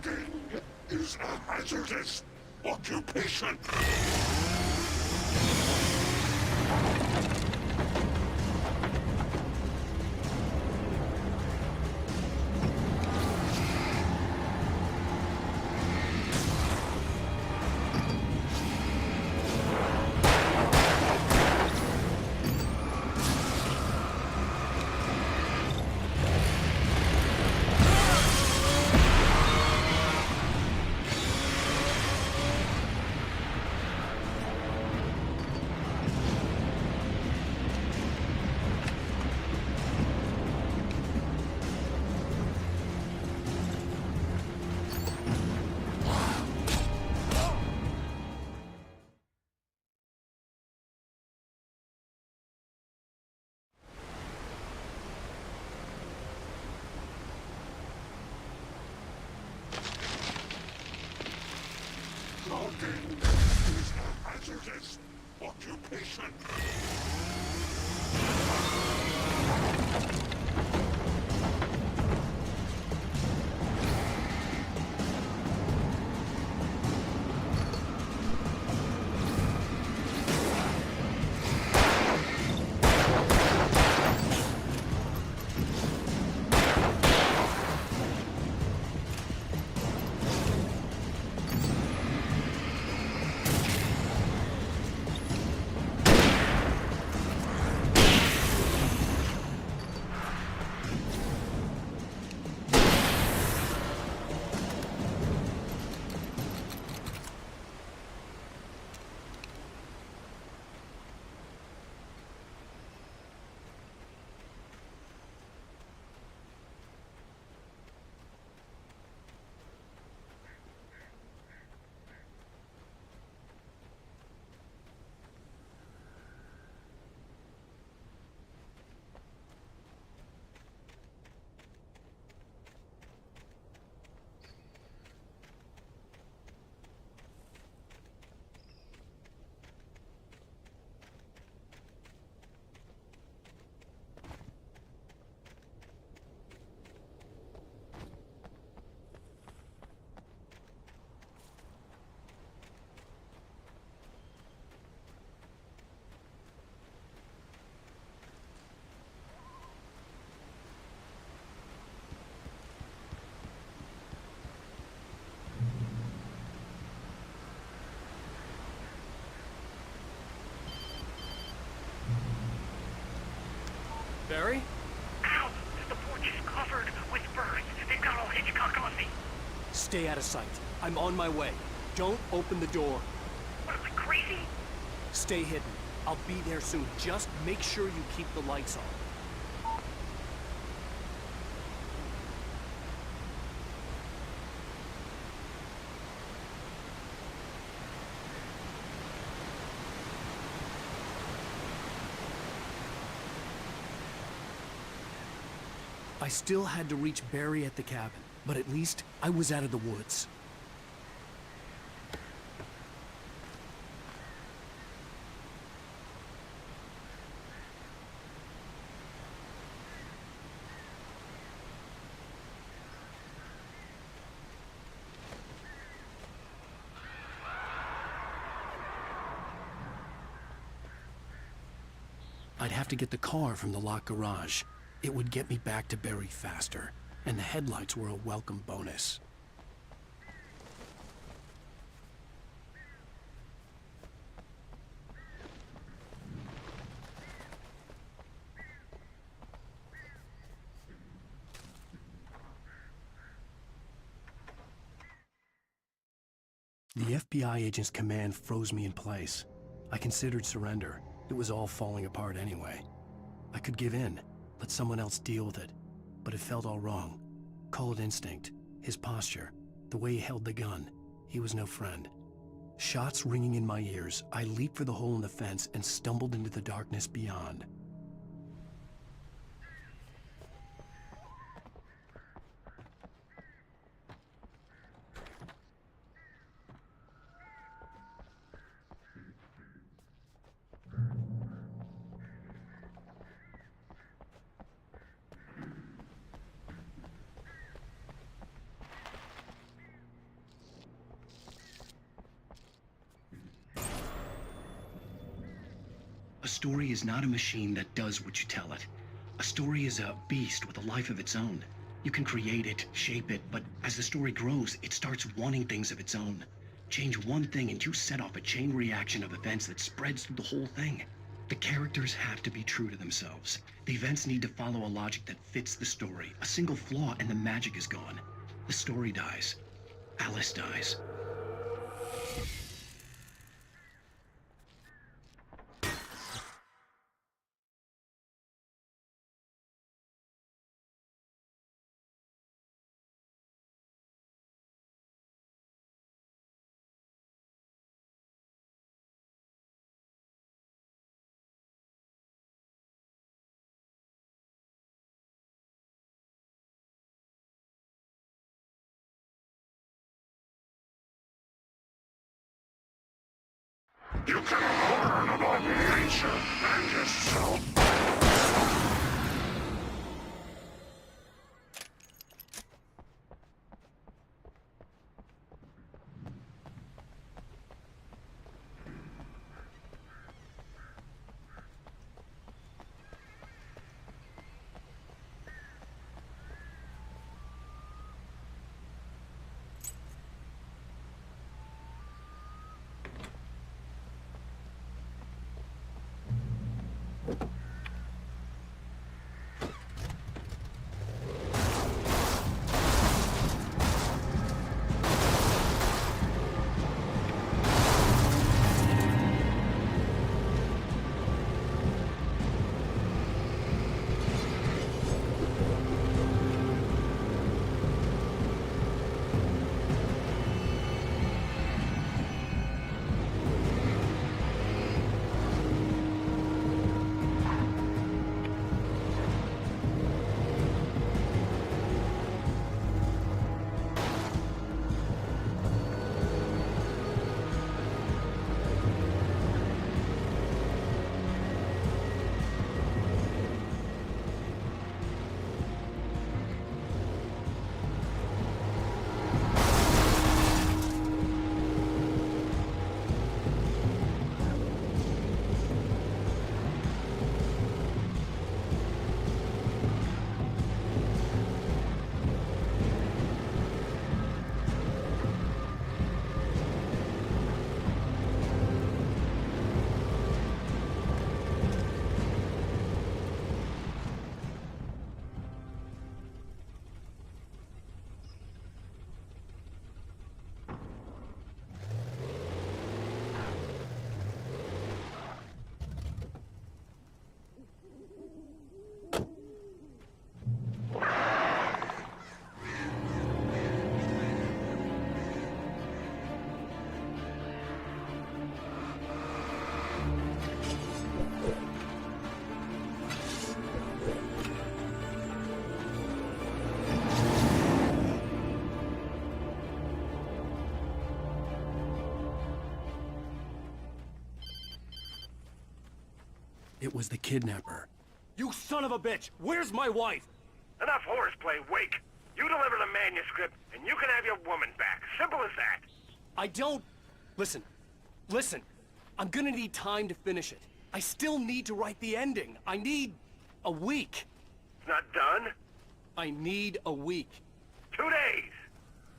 Stalking is a hazardous occupation. Stalking is a hazardous occupation. Barry? Ow! The porch is covered with birds. They've got all Hitchcock on me. Stay out of sight. I'm on my way. Don't open the door. What, am I crazy? Stay hidden. I'll be there soon. Just make sure you keep the lights on. I still had to reach Barry at the cabin, but at least I was out of the woods. I'd have to get the car from the locked garage. It would get me back to Barry faster, and the headlights were a welcome bonus. The FBI agent's command froze me in place. I considered surrender. It was all falling apart anyway. I could give in, let someone else deal with it, but it felt all wrong. Call it instinct, his posture, the way he held the gun. He was no friend. Shots ringing in my ears, I leaped for the hole in the fence and stumbled into the darkness beyond. A story is not a machine that does what you tell it. A story is a beast with a life of its own. You can create it, shape it, but as the story grows, it starts wanting things of its own. Change one thing and you set off a chain reaction of events that spreads through the whole thing. The characters have to be true to themselves. The events need to follow a logic that fits the story. A single flaw and the magic is gone. The story dies. Alice dies. You can learn about nature and yourself. It was the kidnapper. You son of a bitch! Where's my wife? Enough horseplay, Wake. You deliver the manuscript, and you can have your woman back. Simple as that. I don't... Listen. Listen. I'm gonna need time to finish it. I still need to write the ending. I need... a week. It's not done. I need a week. 2 days.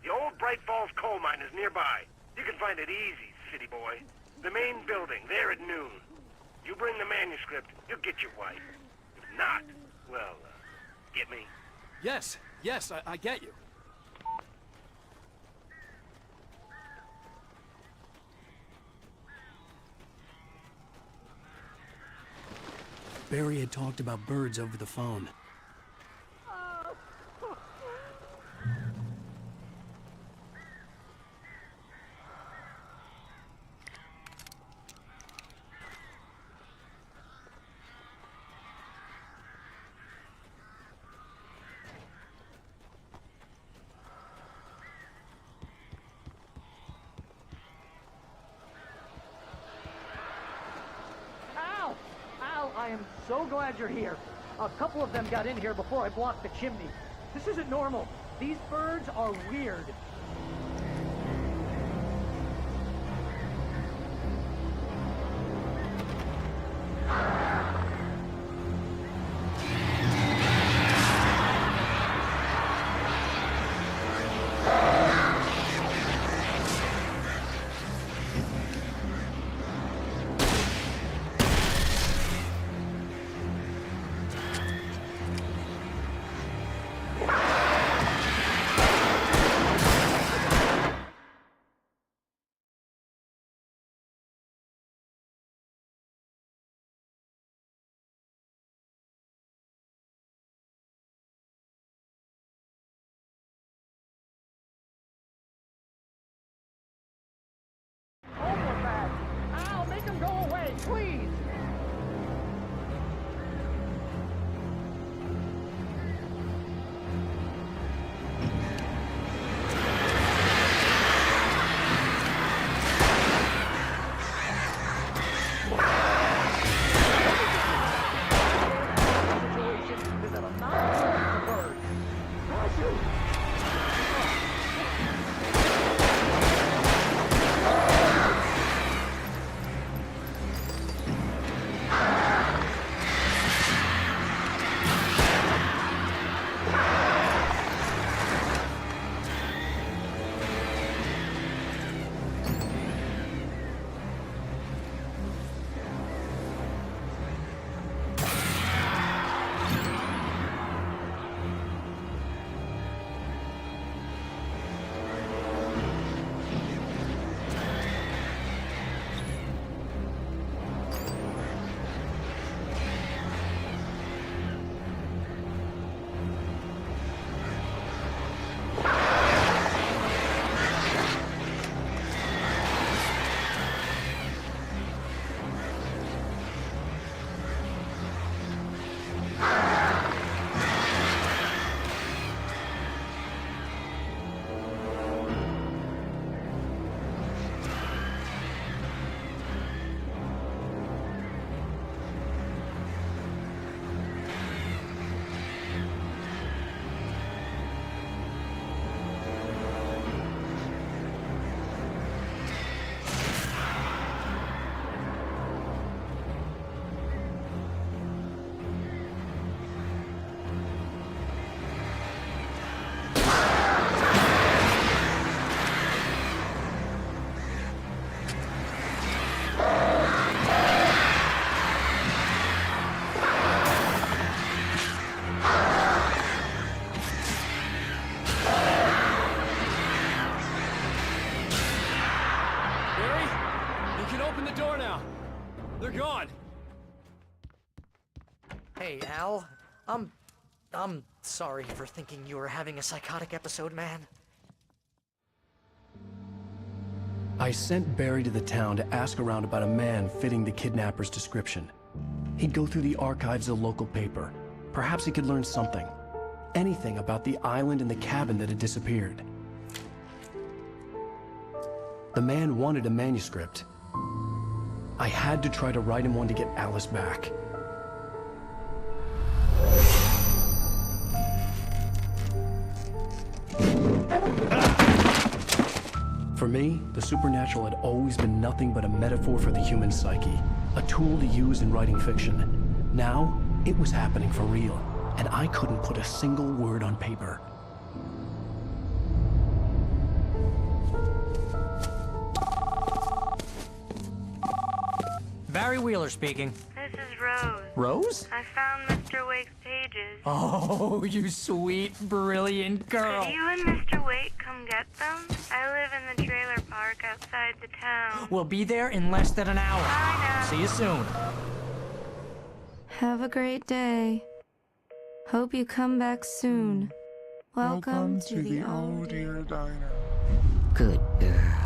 The old Bright Falls coal mine is nearby. You can find it easy, city boy. The main building, there at noon. You bring the manuscript, you'll get your wife. If not, well, get me? Yes, I get you. Barry had talked about birds over the phone. I am so glad you're here. A couple of them got in here before I blocked the chimney. This isn't normal. These birds are weird. Hey, Al. I'm sorry for thinking you were having a psychotic episode, man. I sent Barry to the town to ask around about a man fitting the kidnapper's description. He'd go through the archives of the local paper. Perhaps he could learn something. Anything about the island and the cabin that had disappeared. The man wanted a manuscript. I had to try to write him one to get Alice back. For me, the supernatural had always been nothing but a metaphor for the human psyche, a tool to use in writing fiction. Now, it was happening for real, and I couldn't put a single word on paper. Barry Wheeler speaking. This is Rose. Rose? I found Mr. Wake's pages. Oh, you sweet, brilliant girl. Could you and Mr. Wake come get them? I live in the trailer park outside the town. We'll be there in less than an hour. Bye now. See you soon. Have a great day. Hope you come back soon. Welcome to the Oh Dear Diner. Good girl.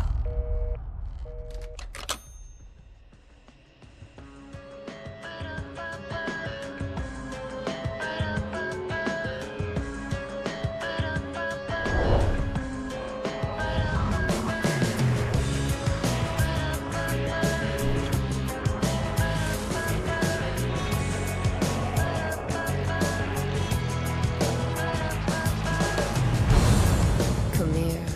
Come here.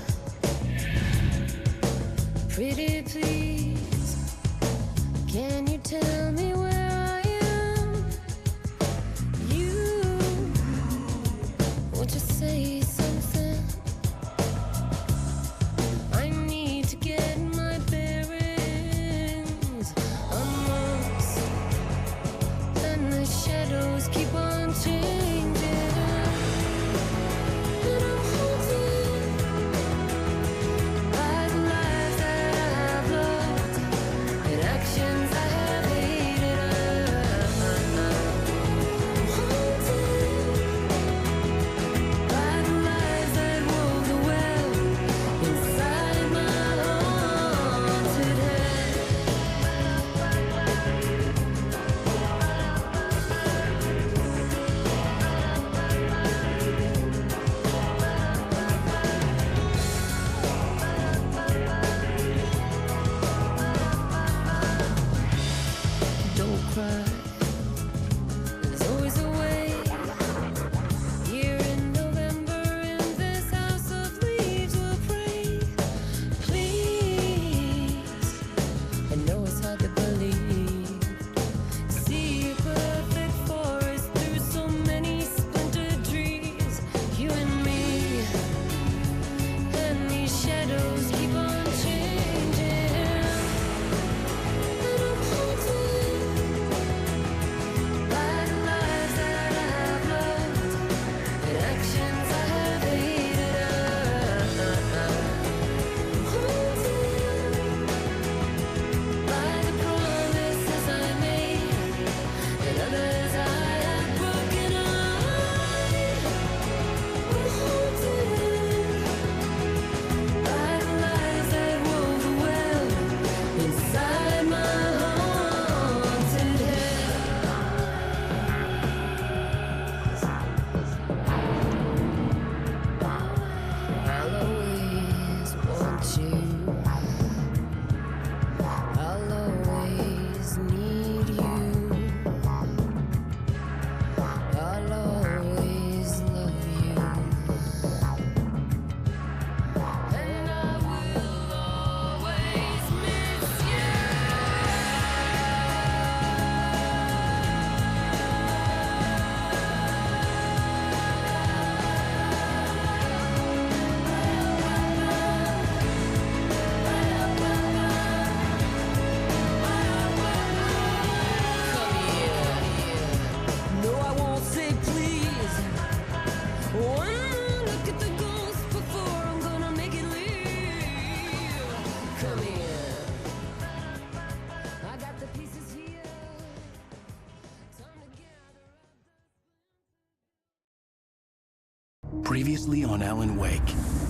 Previously on Alan Wake,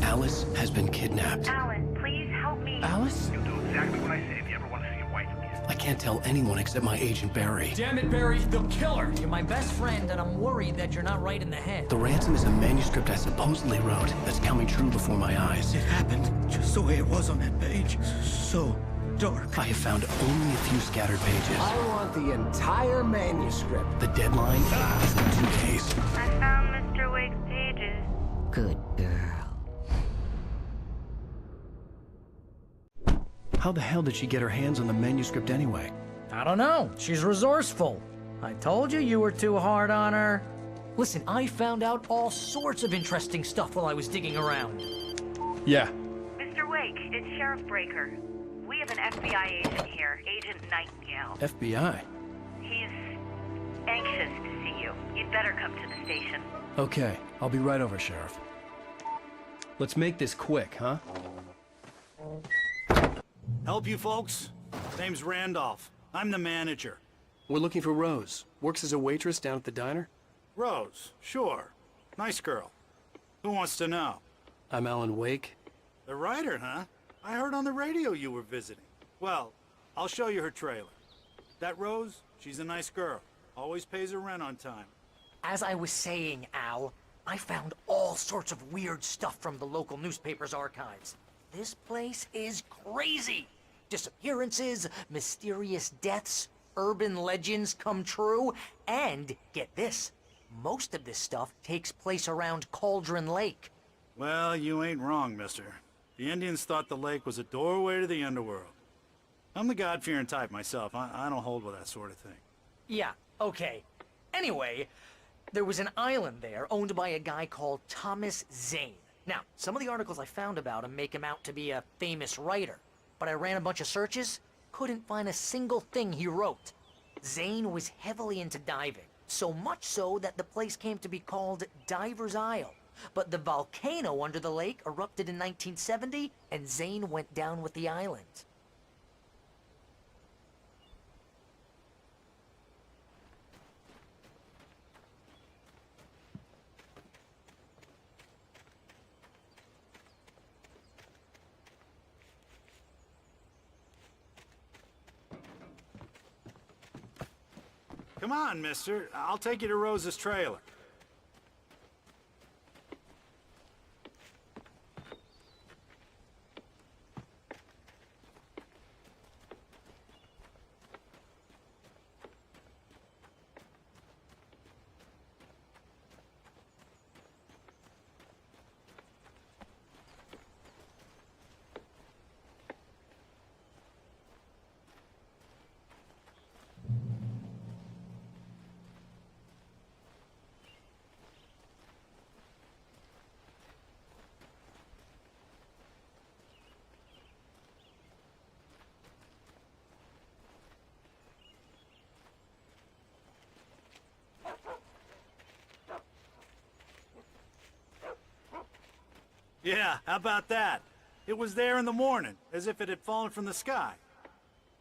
Alice has been kidnapped. Alan, please help me. Alice? You'll do exactly what I say if you ever want to see your wife again. I can't tell anyone except my agent Barry. Damn it, Barry, they'll kill her! You're my best friend, and I'm worried that you're not right in the head. The ransom is a manuscript I supposedly wrote that's coming true before my eyes. It happened just the way it was on that page. So dark. I have found only a few scattered pages. I want the entire manuscript. The deadline is in 2 days. I found Mr. Wake's pages. Good girl. How the hell did she get her hands on the manuscript anyway? I don't know. She's resourceful. I told you you were too hard on her. Listen, I found out all sorts of interesting stuff while I was digging around. Yeah. Mr. Wake, it's Sheriff Breaker. We have an FBI agent here, Agent Nightingale. FBI? He's anxious to see you. You'd better come to the station. Okay, I'll be right over, Sheriff. Let's make this quick, huh? Help you folks? Name's Randolph. I'm the manager. We're looking for Rose. Works as a waitress down at the diner. Rose, sure. Nice girl. Who wants to know? I'm Alan Wake. The writer, huh? I heard on the radio you were visiting. Well, I'll show you her trailer. That Rose, she's a nice girl. Always pays her rent on time. As I was saying, Al, I found all sorts of weird stuff from the local newspaper's archives. This place is crazy. Disappearances, mysterious deaths, urban legends come true, and get this, most of this stuff takes place around Cauldron Lake. Well, you ain't wrong, mister. The Indians thought the lake was a doorway to the underworld. I'm the God-fearing type myself. I don't hold with that sort of thing. Yeah, okay. Anyway, there was an island there owned by a guy called Thomas Zane. Now, some of the articles I found about him make him out to be a famous writer, but I ran a bunch of searches, couldn't find a single thing he wrote. Zane was heavily into diving, so much so that the place came to be called Diver's Isle. But the volcano under the lake erupted in 1970, and Zane went down with the island. Come on, mister. I'll take you to Rose's trailer. Yeah, how about that? It was there in the morning, as if it had fallen from the sky.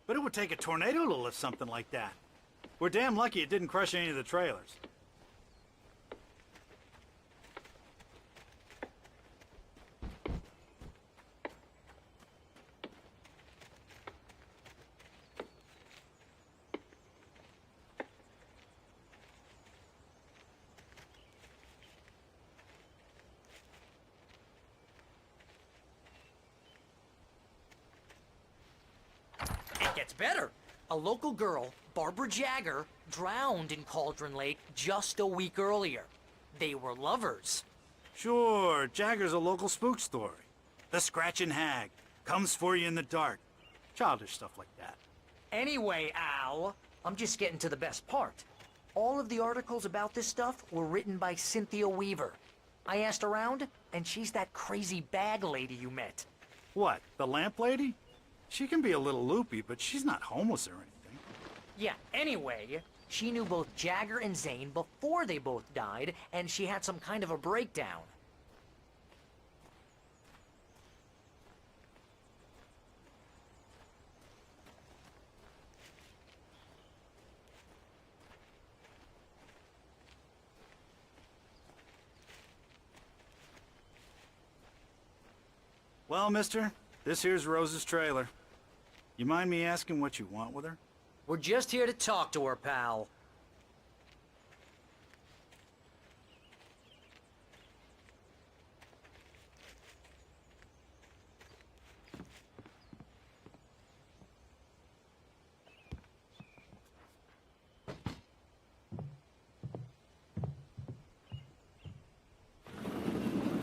But it would take a tornado to lift something like that. We're damn lucky it didn't crush any of the trailers. It gets better. A local girl, Barbara Jagger, drowned in Cauldron Lake just a week earlier. They were lovers. Sure, Jagger's a local spook story. The Scratching Hag comes for you in the dark. Childish stuff like that. Anyway, Al, I'm just getting to the best part. All of the articles about this stuff were written by Cynthia Weaver. I asked around, and she's that crazy bag lady you met. What, the lamp lady? She can be a little loopy, but she's not homeless or anything. Yeah, anyway, she knew both Jagger and Zane before they both died, and she had some kind of a breakdown. Well, mister, this here's Rose's trailer. You mind me asking what you want with her? We're just here to talk to her, pal.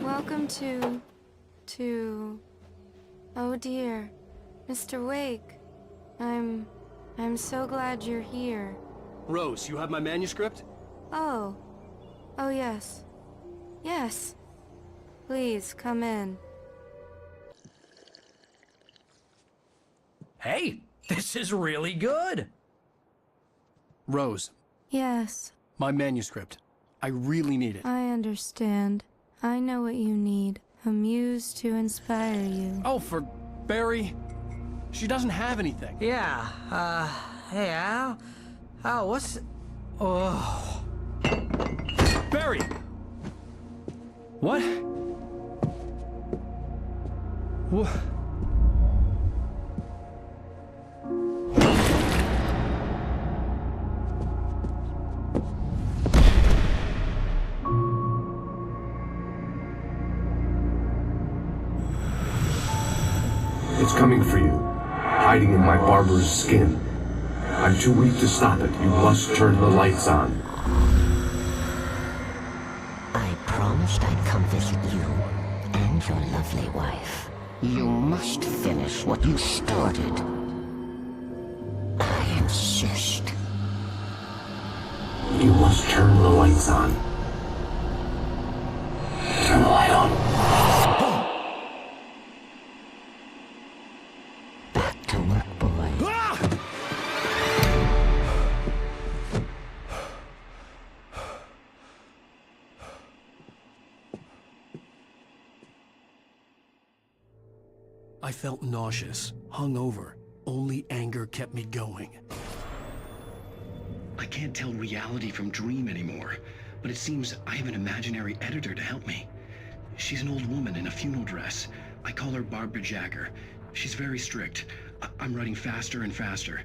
Welcome to... Oh dear, Mr. Wake. I'm so glad you're here. Rose, you have my manuscript? Oh. Oh yes. Yes. Please, come in. Hey, this is really good. Rose, Yes, my manuscript. I really need it. I understand. I know what you need. A muse to inspire you. Oh, for Barry? She doesn't have anything. Yeah, hey, Al? Al, what's... Oh... Barry! What? What? It's coming for you, hiding in my barber's skin. I'm too weak to stop it. You must turn the lights on. I promised I'd come visit you and your lovely wife. You must finish what you started. I insist. You must turn the lights on. Turn the light on. Back to work, boy. I felt nauseous, hungover. Only anger kept me going. I can't tell reality from dream anymore, but it seems I have an imaginary editor to help me. She's an old woman in a funeral dress. I call her Barbara Jacker. She's very strict. I'm writing faster and faster.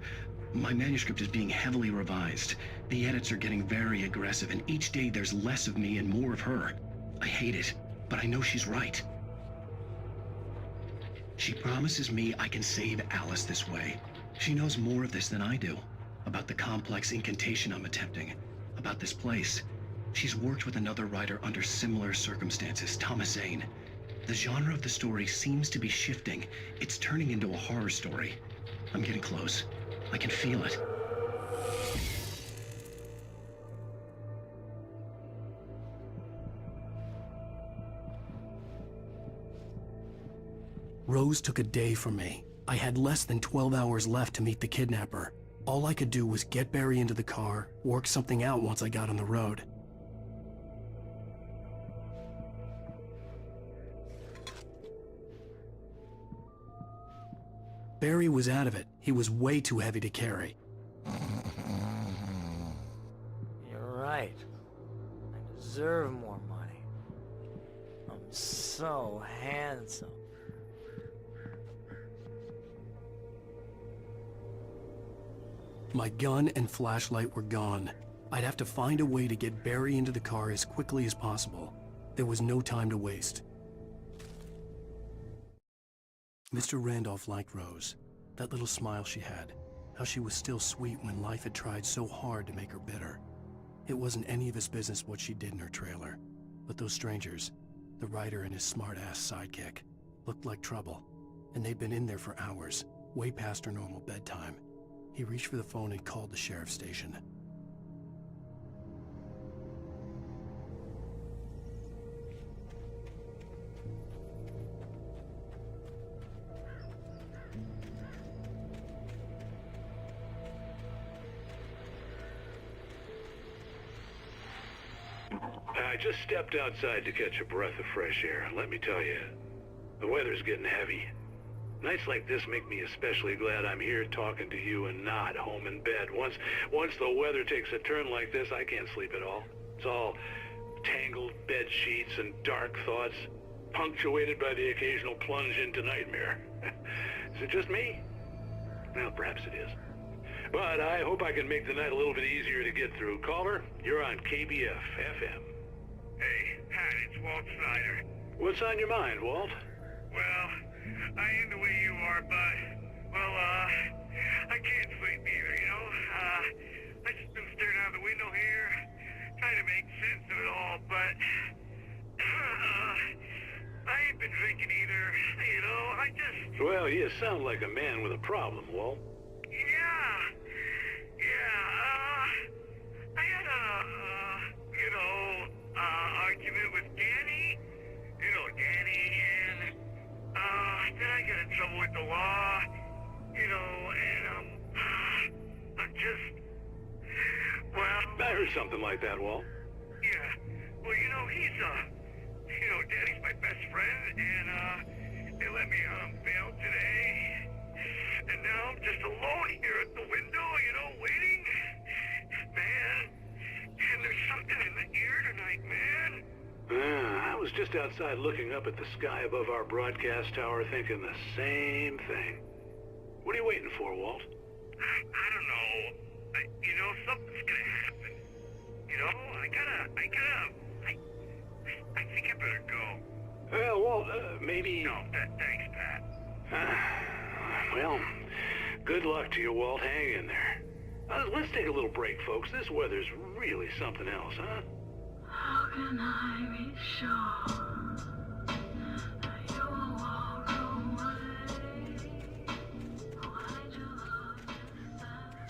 My manuscript is being heavily revised. The edits are getting very aggressive, and each day there's less of me and more of her. I hate it, but I know she's right. She promises me I can save Alice this way. She knows more of this than I do. About the complex incantation I'm attempting. About this place. She's worked with another writer under similar circumstances, Thomas Zane. The genre of the story seems to be shifting. It's turning into a horror story. I'm getting close. I can feel it. Rose took a day from me. I had less than 12 hours left to meet the kidnapper. All I could do was get Barry into the car, work something out once I got on the road. Barry was out of it. He was way too heavy to carry. You're right. I deserve more money. I'm so handsome. My gun and flashlight were gone. I'd have to find a way to get Barry into the car as quickly as possible. There was no time to waste. Mr. Randolph liked Rose. That little smile she had. How she was still sweet when life had tried so hard to make her bitter. It wasn't any of his business what she did in her trailer. But those strangers, the writer and his smart-ass sidekick, looked like trouble. And they'd been in there for hours, way past her normal bedtime. He reached for the phone and called the sheriff's station. I just stepped outside to catch a breath of fresh air. Let me tell you, the weather's getting heavy. Nights like this make me especially glad I'm here talking to you and not home in bed. Once the weather takes a turn like this, I can't sleep at all. It's all tangled bed sheets and dark thoughts. punctuated by the occasional plunge into nightmare. Is it just me? Well, perhaps it is. But I hope I can make the night a little bit easier to get through. Caller, you're on KBF FM. Hey, Pat, it's Walt Snyder. What's on your mind, Walt? Well, I am the way you are, but, well, I can't sleep either, you know? I just been staring out the window here, trying to make sense of it all, but, I ain't been drinking either, you know? I just... Well, you sound like a man with a problem, Walt. I had argument with Danny, and, then I got in trouble with the law, and, I'm just, well... I heard something like that, Walt. Yeah, well, he's, Danny's my best friend, and, they let me on bail today, and now I'm just alone here at the window, waiting. Man, and there's something in the air tonight, man. I was just outside looking up at the sky above our broadcast tower thinking the same thing. What are you waiting for, Walt? I don't know. Something's gonna happen. I think I better go. Well, Walt, maybe... No, thanks, Pat. Well, good luck to you, Walt. Hang in there. Let's take a little break, folks. This weather's really something else, huh? How can I be sure that you will walk away? Why'd you look at that?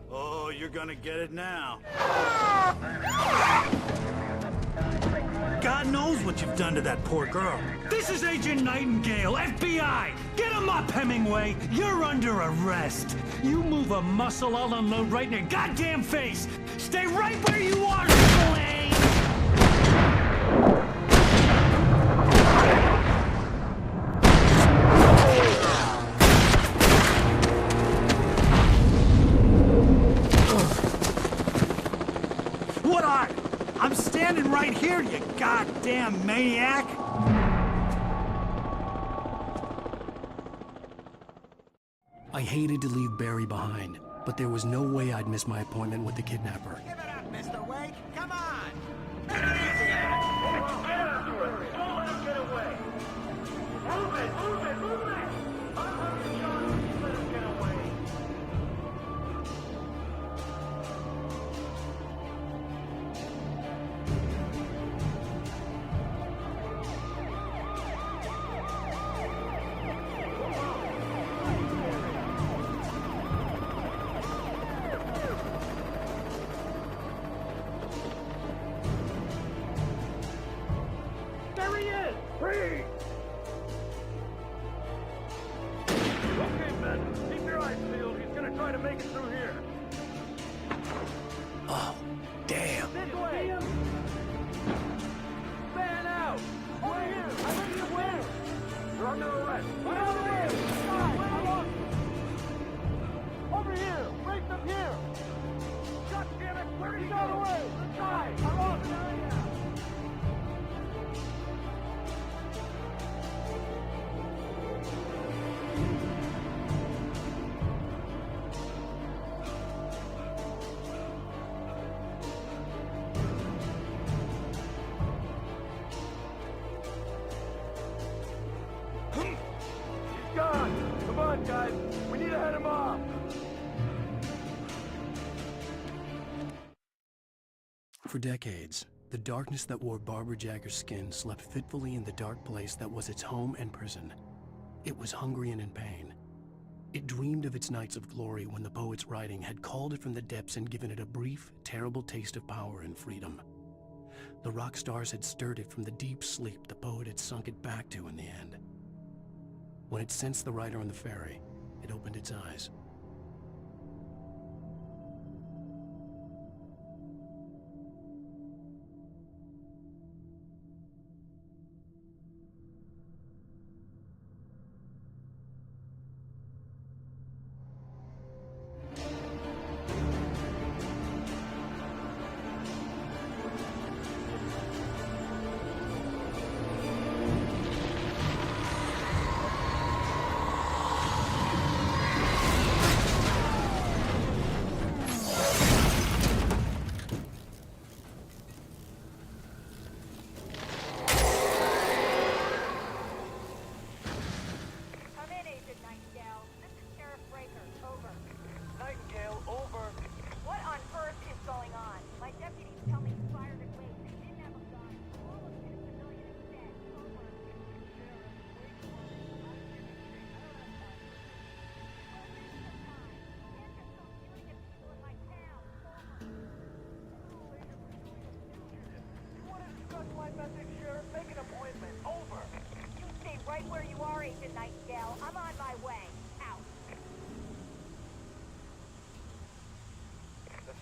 Oh, you're gonna get it now. God knows what you've done to that poor girl. This is Agent Nightingale, FBI! Get him up, Hemingway! You're under arrest! You move a muscle, I'll unload right in your goddamn face! Stay right where you are, Slane! What are you? I'm standing right here, you goddamn maniac! I hated to leave Barry behind, but there was no way I'd miss my appointment with the kidnapper. Give it up, Mr. Wake. Come on. Get after it! Don't let him get away! Move it! I'm hurting John. Let him get away! There he is! Freeze! Okay, men, keep your eyes peeled. He's gonna try to make it through here. Oh, damn. This way! Fan out! Over here! I think you win! You're under arrest! Over here! Over here! Right up here! God damn it! Where did he go away? The side! I'm off! He's gone! Come on, guys! We need to head him off! For decades, the darkness that wore Barbara Jagger's skin slept fitfully in the dark place that was its home and prison. It was hungry and in pain. It dreamed of its nights of glory when the poet's writing had called it from the depths and given it a brief, terrible taste of power and freedom. The rock stars had stirred it from the deep sleep the poet had sunk it back to in the end. When it sensed the rider on the ferry, it opened its eyes.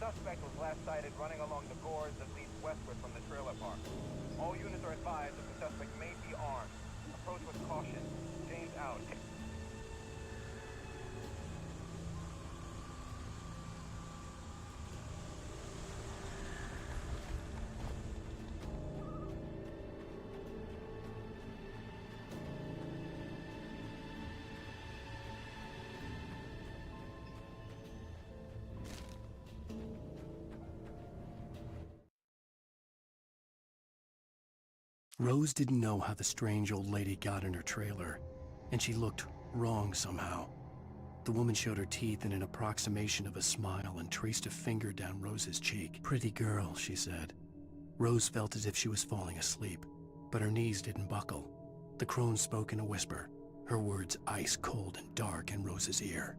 suspect was last sighted running along the gorge that leads westward from the trailer park. All units are advised that the suspect may be armed. Approach with caution. James out. Rose didn't know how the strange old lady got in her trailer, and she looked wrong somehow. The woman showed her teeth in an approximation of a smile and traced a finger down Rose's cheek. "Pretty girl," she said. Rose felt as if she was falling asleep, but her knees didn't buckle. The crone spoke in a whisper, her words ice cold and dark in Rose's ear.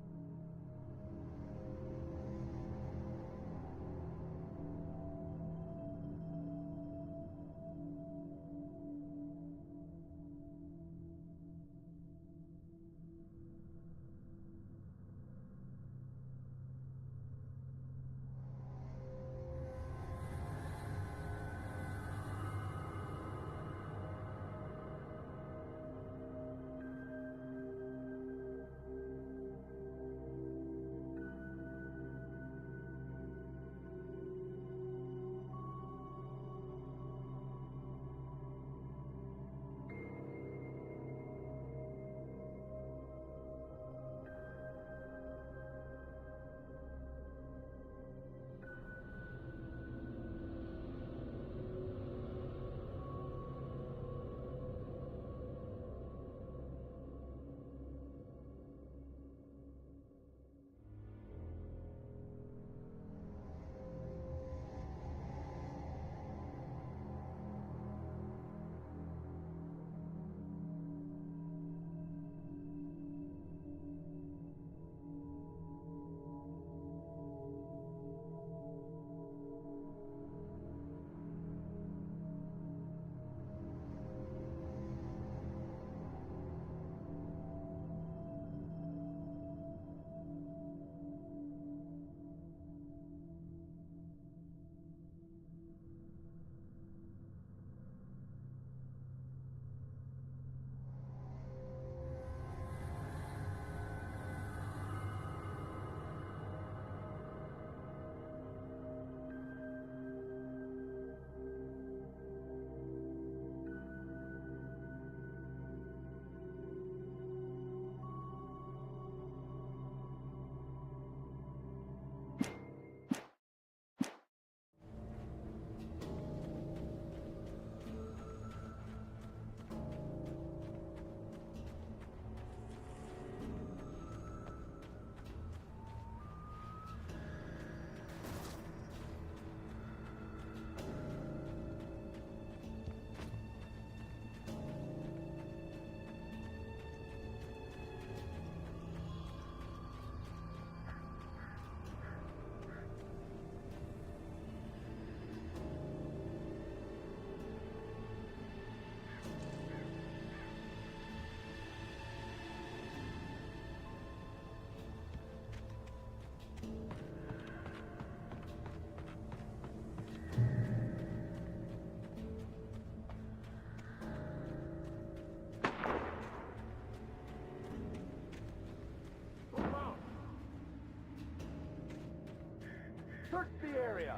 Search the area!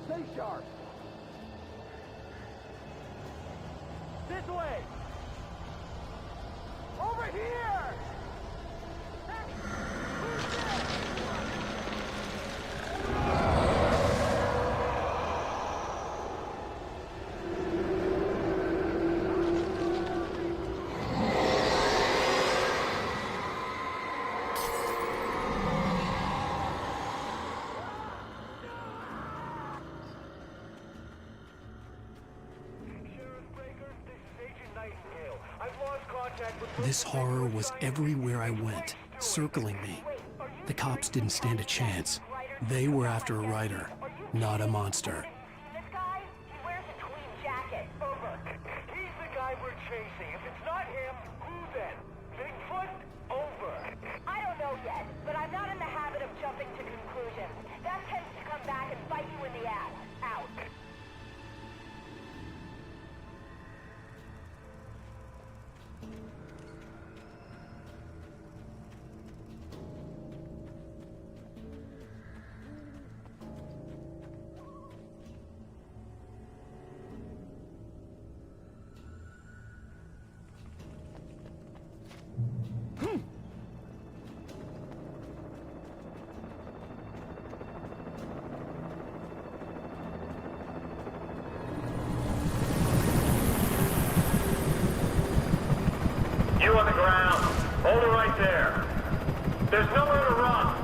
Stay sharp! This way! Over here! Hey! Who's there? This horror was everywhere I went, circling me. The cops didn't stand a chance. They were after a writer, not a monster. This guy, he wears a tweed jacket. Over. He's the guy we're chasing. If it's not him, who then? Bigfoot? Over. I don't know yet, but I'm not in the habit of jumping to conclusions. That tends to come back and bite you in the ass. Out. You on the ground. Hold it right there. There's nowhere to run.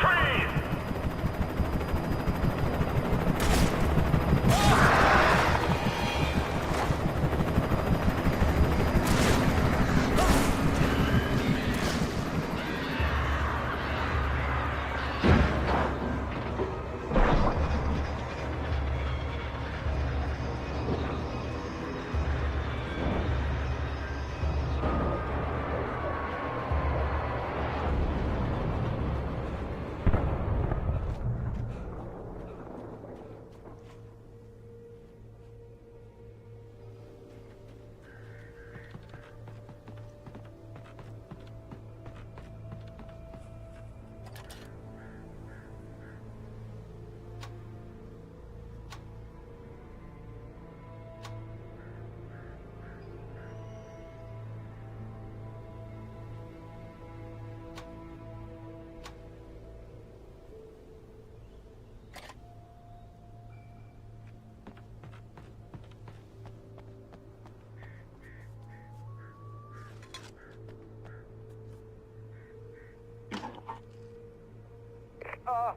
Freeze!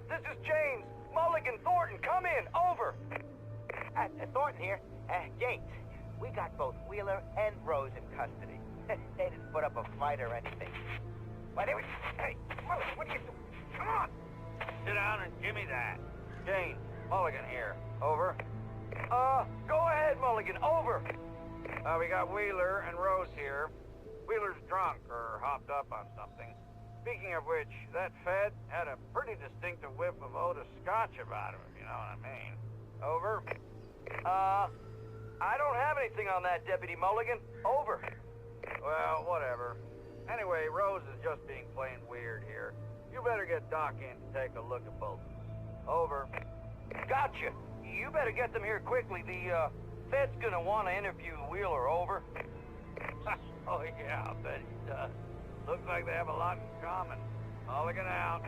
This is James. Mulligan, Thornton, come in. Over. Thornton here. James, we got both Wheeler and Rose in custody. They didn't put up a fight or anything. Why, they were... Hey, Mulligan, what are you doing? Come on! Sit down and give me that. James, Mulligan here. Over. Go ahead, Mulligan. Over. We got Wheeler and Rose here. Wheeler's drunk or hopped up on something. Speaking of which, that Fed had a pretty distinctive whiff of Otis Scotch about him, if you know what I mean. Over. I don't have anything on that, Deputy Mulligan. Over. Well, whatever. Anyway, Rose is just being plain weird here. You better get Doc in to take a look at both. Over. Gotcha. You better get them here quickly. The, Fed's gonna want to interview Wheeler. Over. Oh, yeah, I'll bet he does. Looks like they have a lot in common. Mulligan out.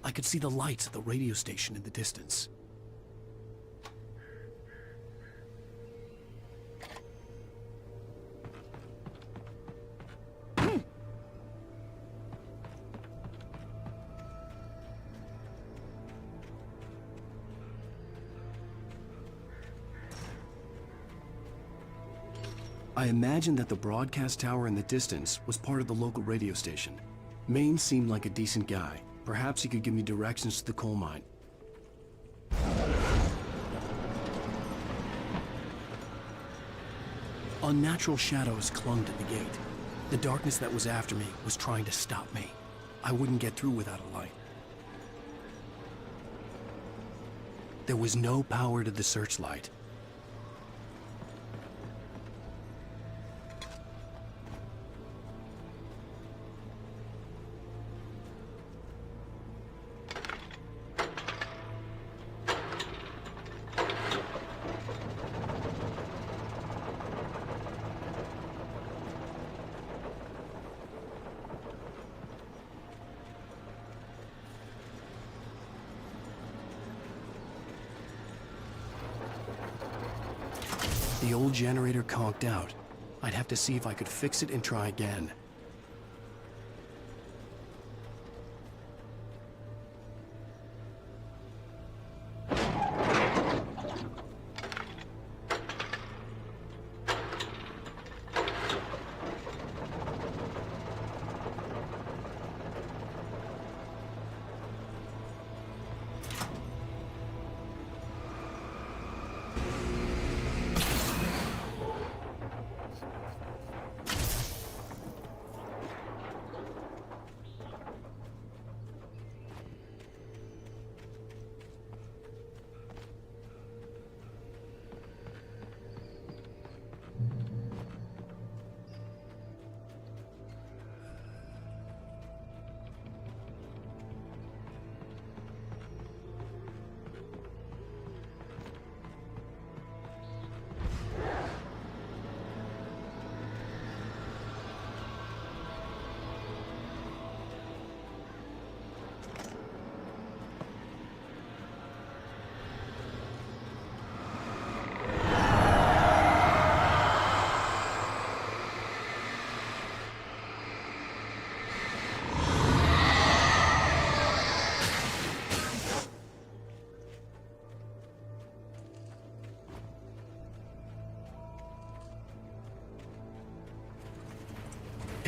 I could see the lights at the radio station in the distance. I imagined that the broadcast tower in the distance was part of the local radio station. Maine seemed like a decent guy. Perhaps he could give me directions to the coal mine. Unnatural shadows clung to the gate. The darkness that was after me was trying to stop me. I wouldn't get through without a light. There was no power to the searchlight. The old generator conked out. I'd have to see if I could fix it and try again.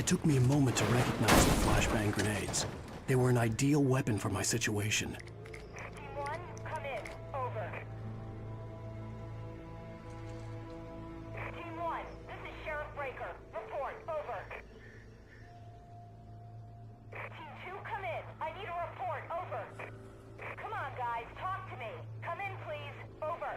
It took me a moment to recognize the flashbang grenades. They were an ideal weapon for my situation. Team 1, come in. Over. Team 1, this is Sheriff Breaker. Report. Over. Team 2, come in. I need a report. Over. Come on, guys. Talk to me. Come in, please. Over.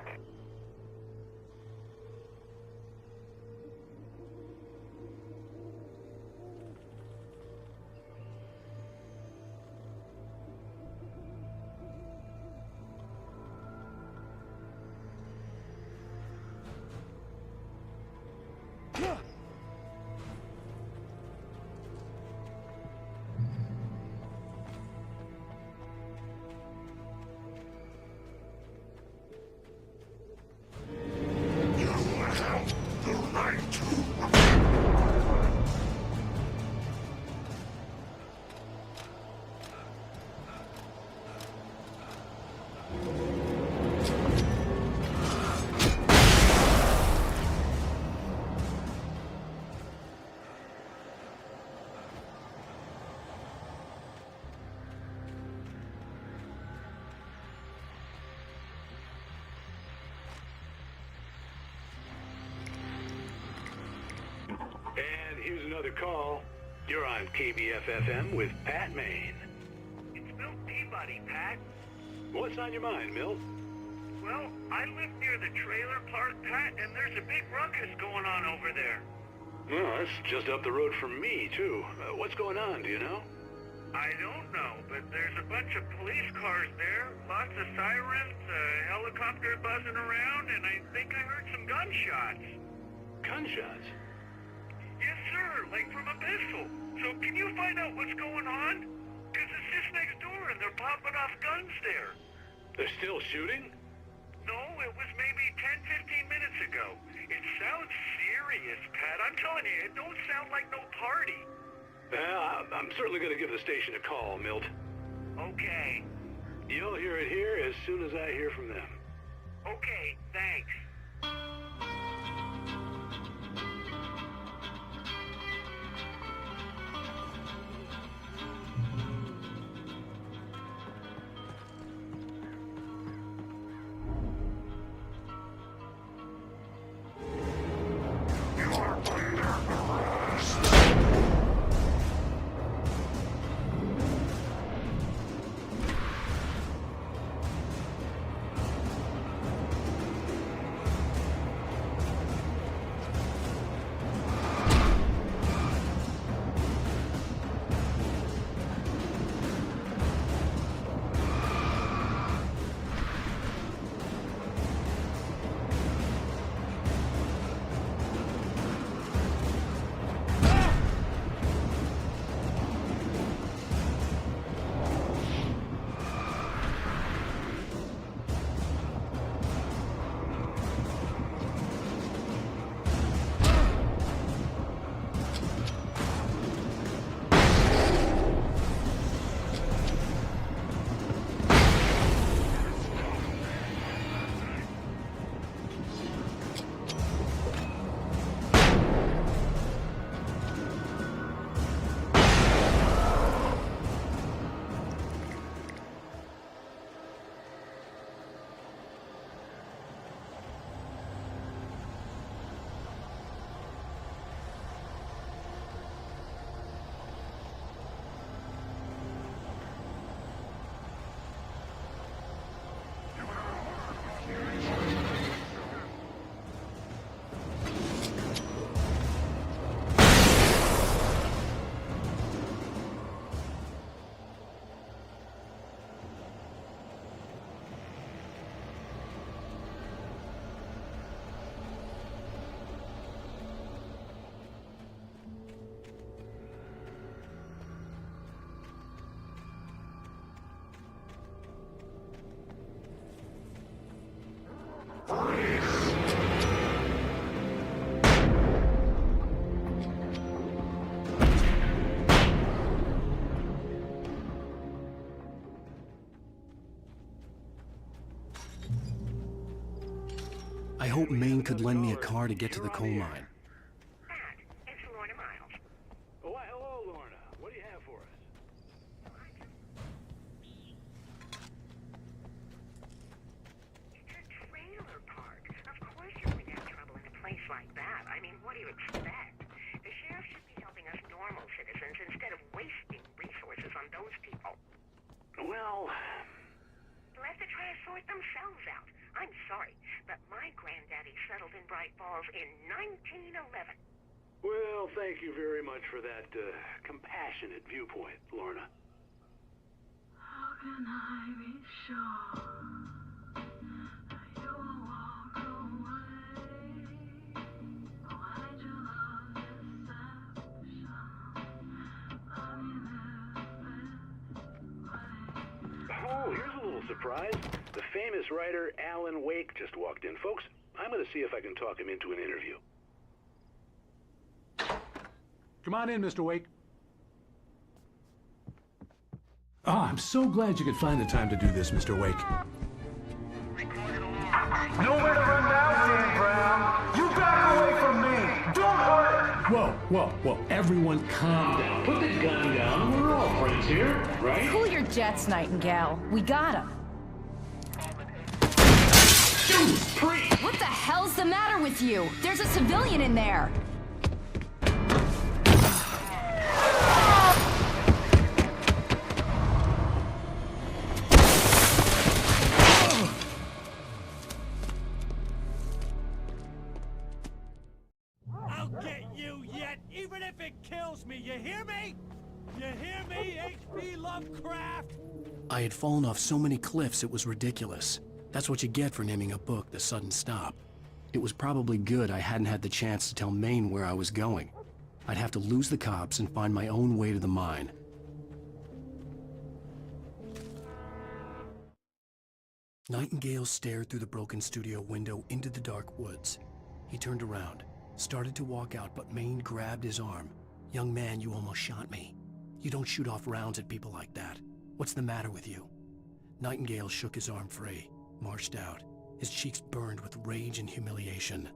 You let out the right to And here's another call. You're on KBF-FM with Pat Maine. It's Milt Peabody, Pat. What's on your mind, Milt? Well, I live near the trailer park, Pat, and there's a big ruckus going on over there. Well, that's just up the road from me, too. What's going on, do you know? I don't know, but there's a bunch of police cars there, lots of sirens, a helicopter buzzing around, and I think I heard some gunshots. Gunshots? Yes, sir, like from a pistol. So can you find out what's going on? Because it's just next door and they're popping off guns there. They're still shooting? No, it was maybe 10, 15 minutes ago. It sounds serious, Pat. I'm telling you, it don't sound like no party. Well, I'm certainly going to give the station a call, Milt. Okay. You'll hear it here as soon as I hear from them. Okay, thanks. You are under arrest. I hope Maine could lend me a car to get to the coal mine. It's Lorna Miles. Why, Well, They'll have to try to sort themselves out. I'm sorry, but my granddaddy settled in Bright Falls in 1911. well, thank you very much for that compassionate viewpoint, Lorna. How can I be sure you will walk away? Why did you love deception? Oh, here's a little surprise. The famous writer Alan Wake just walked in. Folks, I'm going to see if I can talk him into an interview. Come on in, Mr. Wake. Oh, I'm so glad you could find the time to do this, Mr. Wake. Nowhere to run now, Dan Brown. You back away from me. Don't hurt. Whoa. Everyone calm down. Put the gun down. We're all friends here, right? Cool your jets, Nightingale. We got him. What the hell's the matter with you? There's a civilian in there. I'll get you yet, even if it kills me. You hear me? You hear me, H.P. Lovecraft? I had fallen off so many cliffs it was ridiculous. That's what you get for naming a book The Sudden Stop. It was probably good I hadn't had the chance to tell Maine where I was going. I'd have to lose the cops and find my own way to the mine. Nightingale stared through the broken studio window into the dark woods. He turned around, started to walk out, but Maine grabbed his arm. "Young man, you almost shot me. You don't shoot off rounds at people like that. What's the matter with you?" Nightingale shook his arm free, marched out. His cheeks burned with rage and humiliation.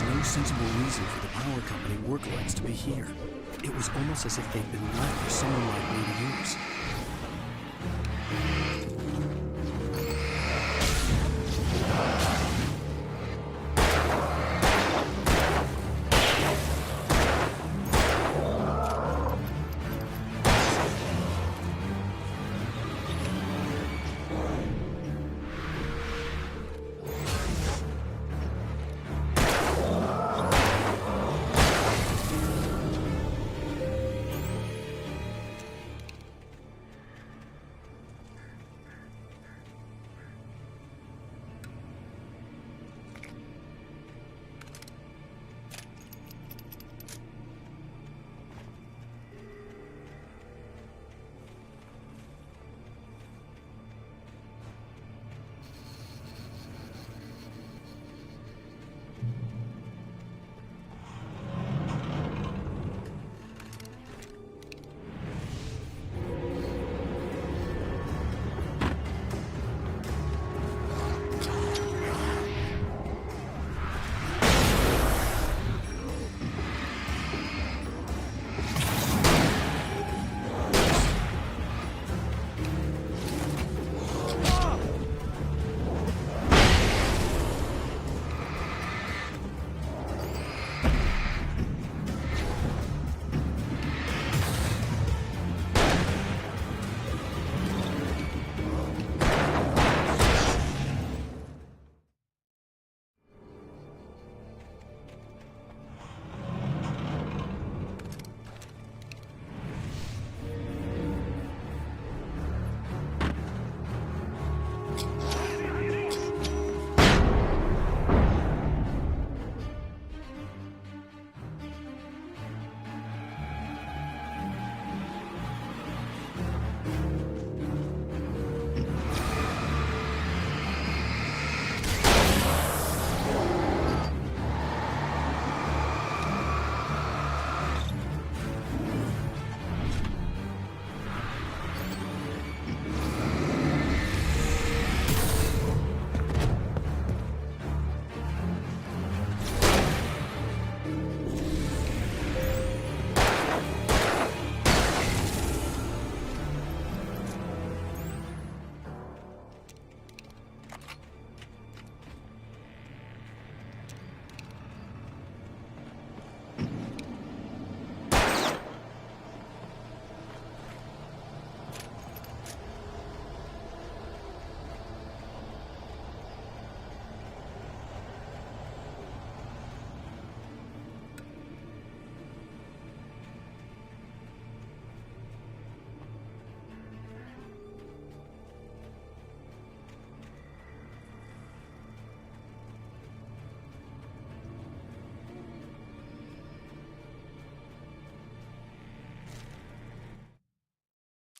No sensible reason for the power company work lights to be here. It was almost as if they'd been left for someone like me to use.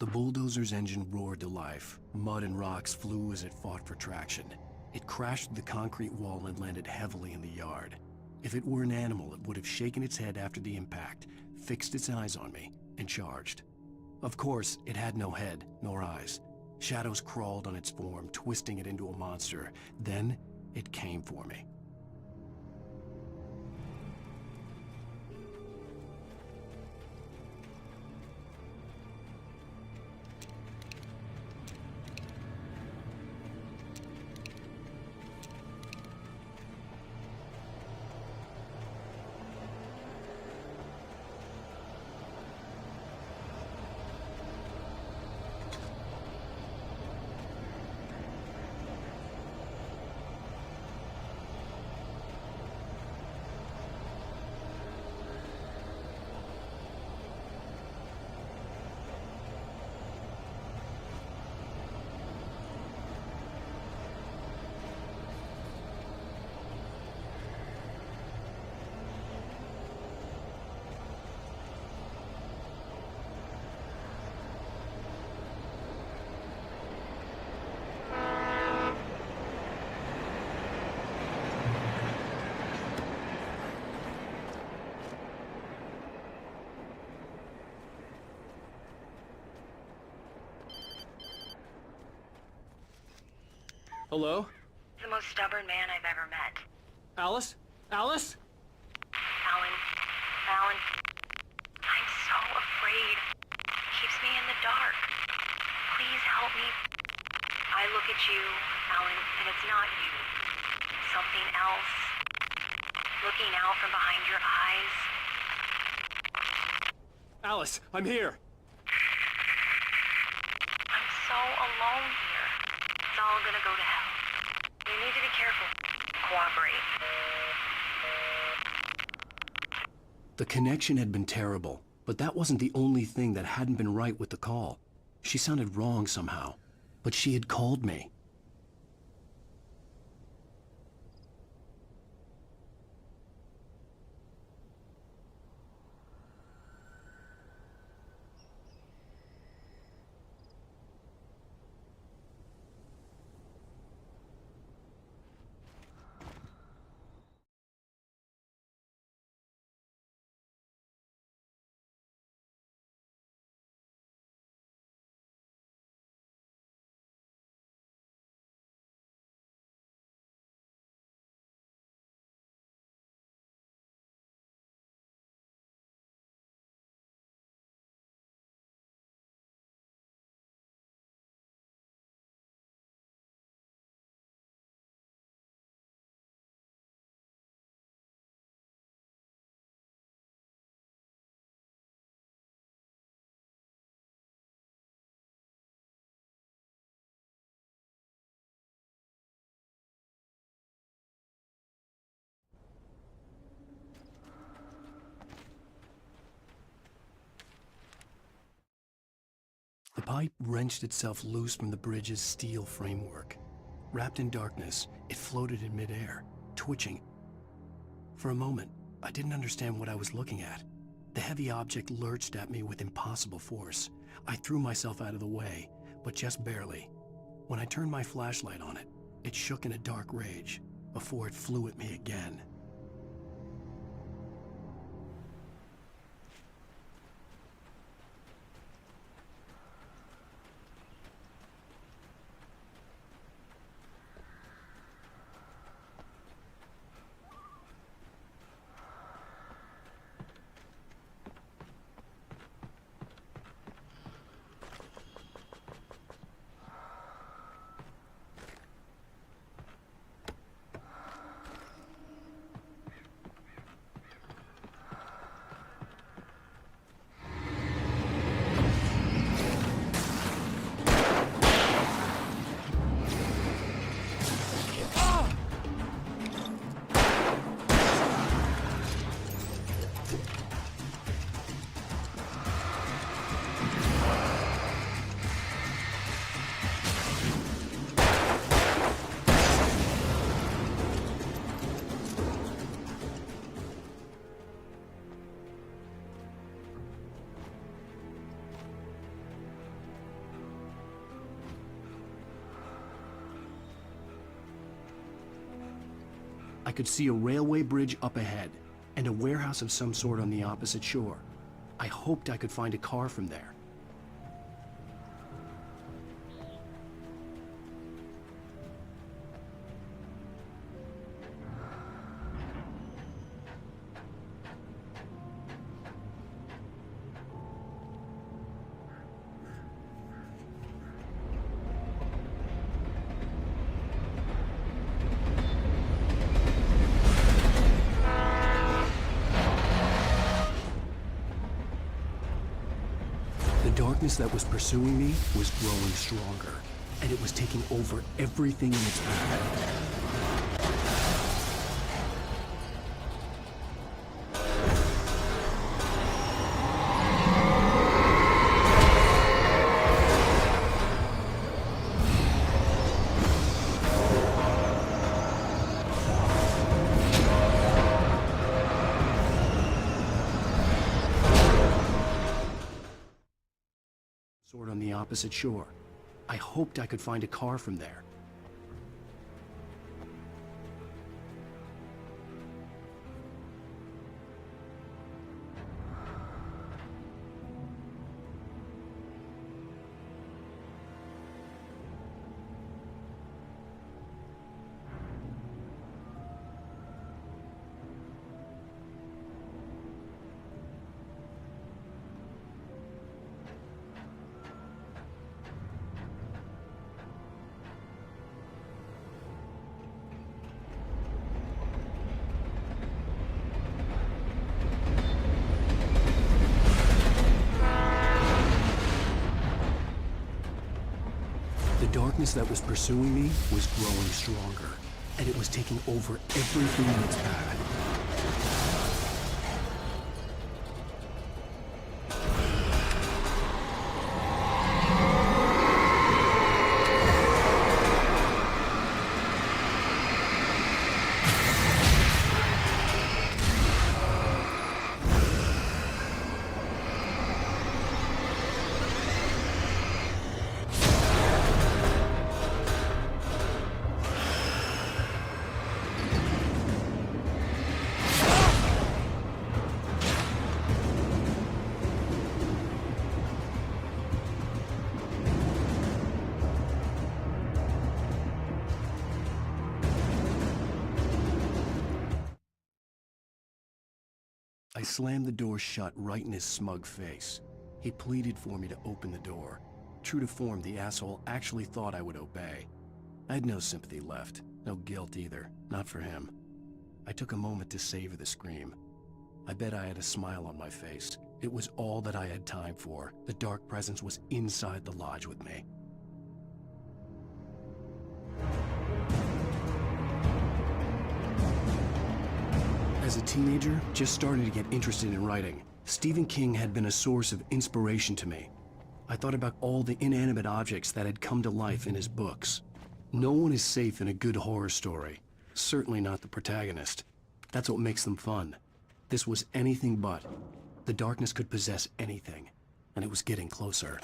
The bulldozer's engine roared to life. Mud and rocks flew as it fought for traction. It crashed through the concrete wall and landed heavily in the yard. If it were an animal, it would have shaken its head after the impact, fixed its eyes on me, and charged. Of course, it had no head, nor eyes. Shadows crawled on its form, twisting it into a monster. Then, it came for me. Hello? The most stubborn man I've ever met. Alice? Alice? Alan. Alan. I'm so afraid. It keeps me in the dark. Please help me. I look at you, Alan, and it's not you. Something else. Looking out from behind your eyes. Alice, I'm here. I'm so alone here. It's all gonna go to hell. You need to be careful. Cooperate. The connection had been terrible, but that wasn't the only thing that hadn't been right with the call. She sounded wrong somehow, but she had called me. The pipe wrenched itself loose from the bridge's steel framework. Wrapped in darkness, it floated in midair, twitching. For a moment, I didn't understand what I was looking at. The heavy object lurched at me with impossible force. I threw myself out of the way, but just barely. When I turned my flashlight on it, it shook in a dark rage before it flew at me again. could see a railway bridge up ahead, and a warehouse of some sort on the opposite shore. I hoped I could find a car from there. The darkness that was pursuing me was growing stronger, and it was taking over everything in its path. On the opposite shore. I hoped I could find a car from there. The darkness that was pursuing me was growing stronger, and it was taking over everything in its path. I slammed the door shut right in his smug face. He pleaded for me to open the door. True to form, the asshole actually thought I would obey. I had no sympathy left, no guilt either, not for him. I took a moment to savor the scream. I bet I had a smile on my face. It was all that I had time for. The dark presence was inside the lodge with me. As a teenager, just starting to get interested in writing, Stephen King had been a source of inspiration to me. I thought about all the inanimate objects that had come to life in his books. No one is safe in a good horror story. Certainly not the protagonist. That's what makes them fun. This was anything but. The darkness could possess anything, and it was getting closer.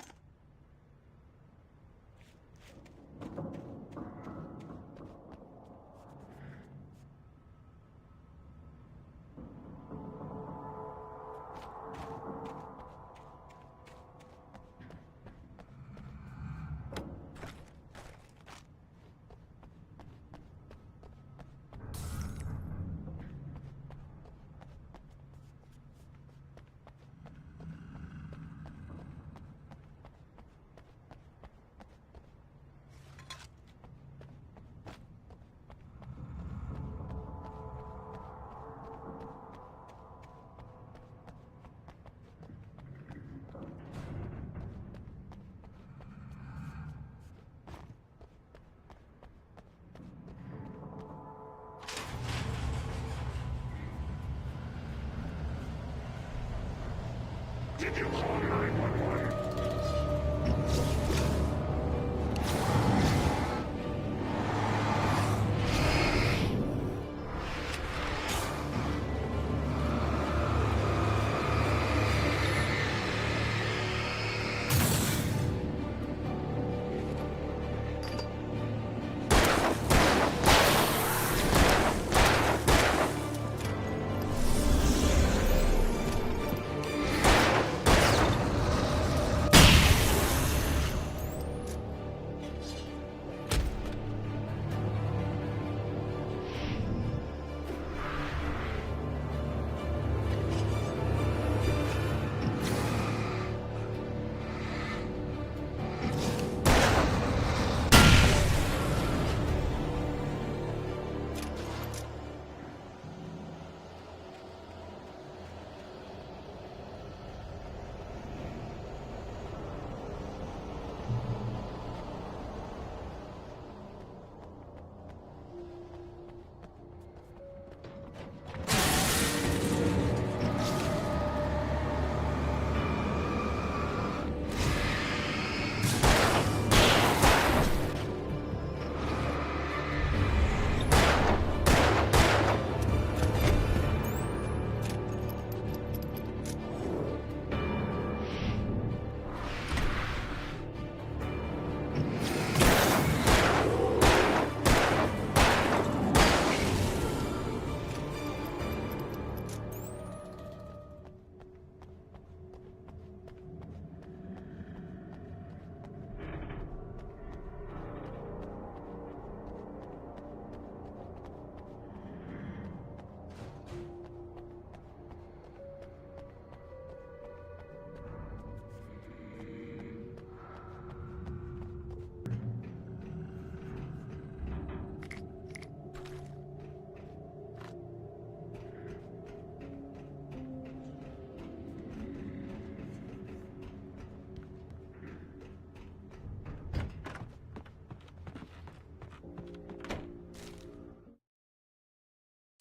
Did you call 911?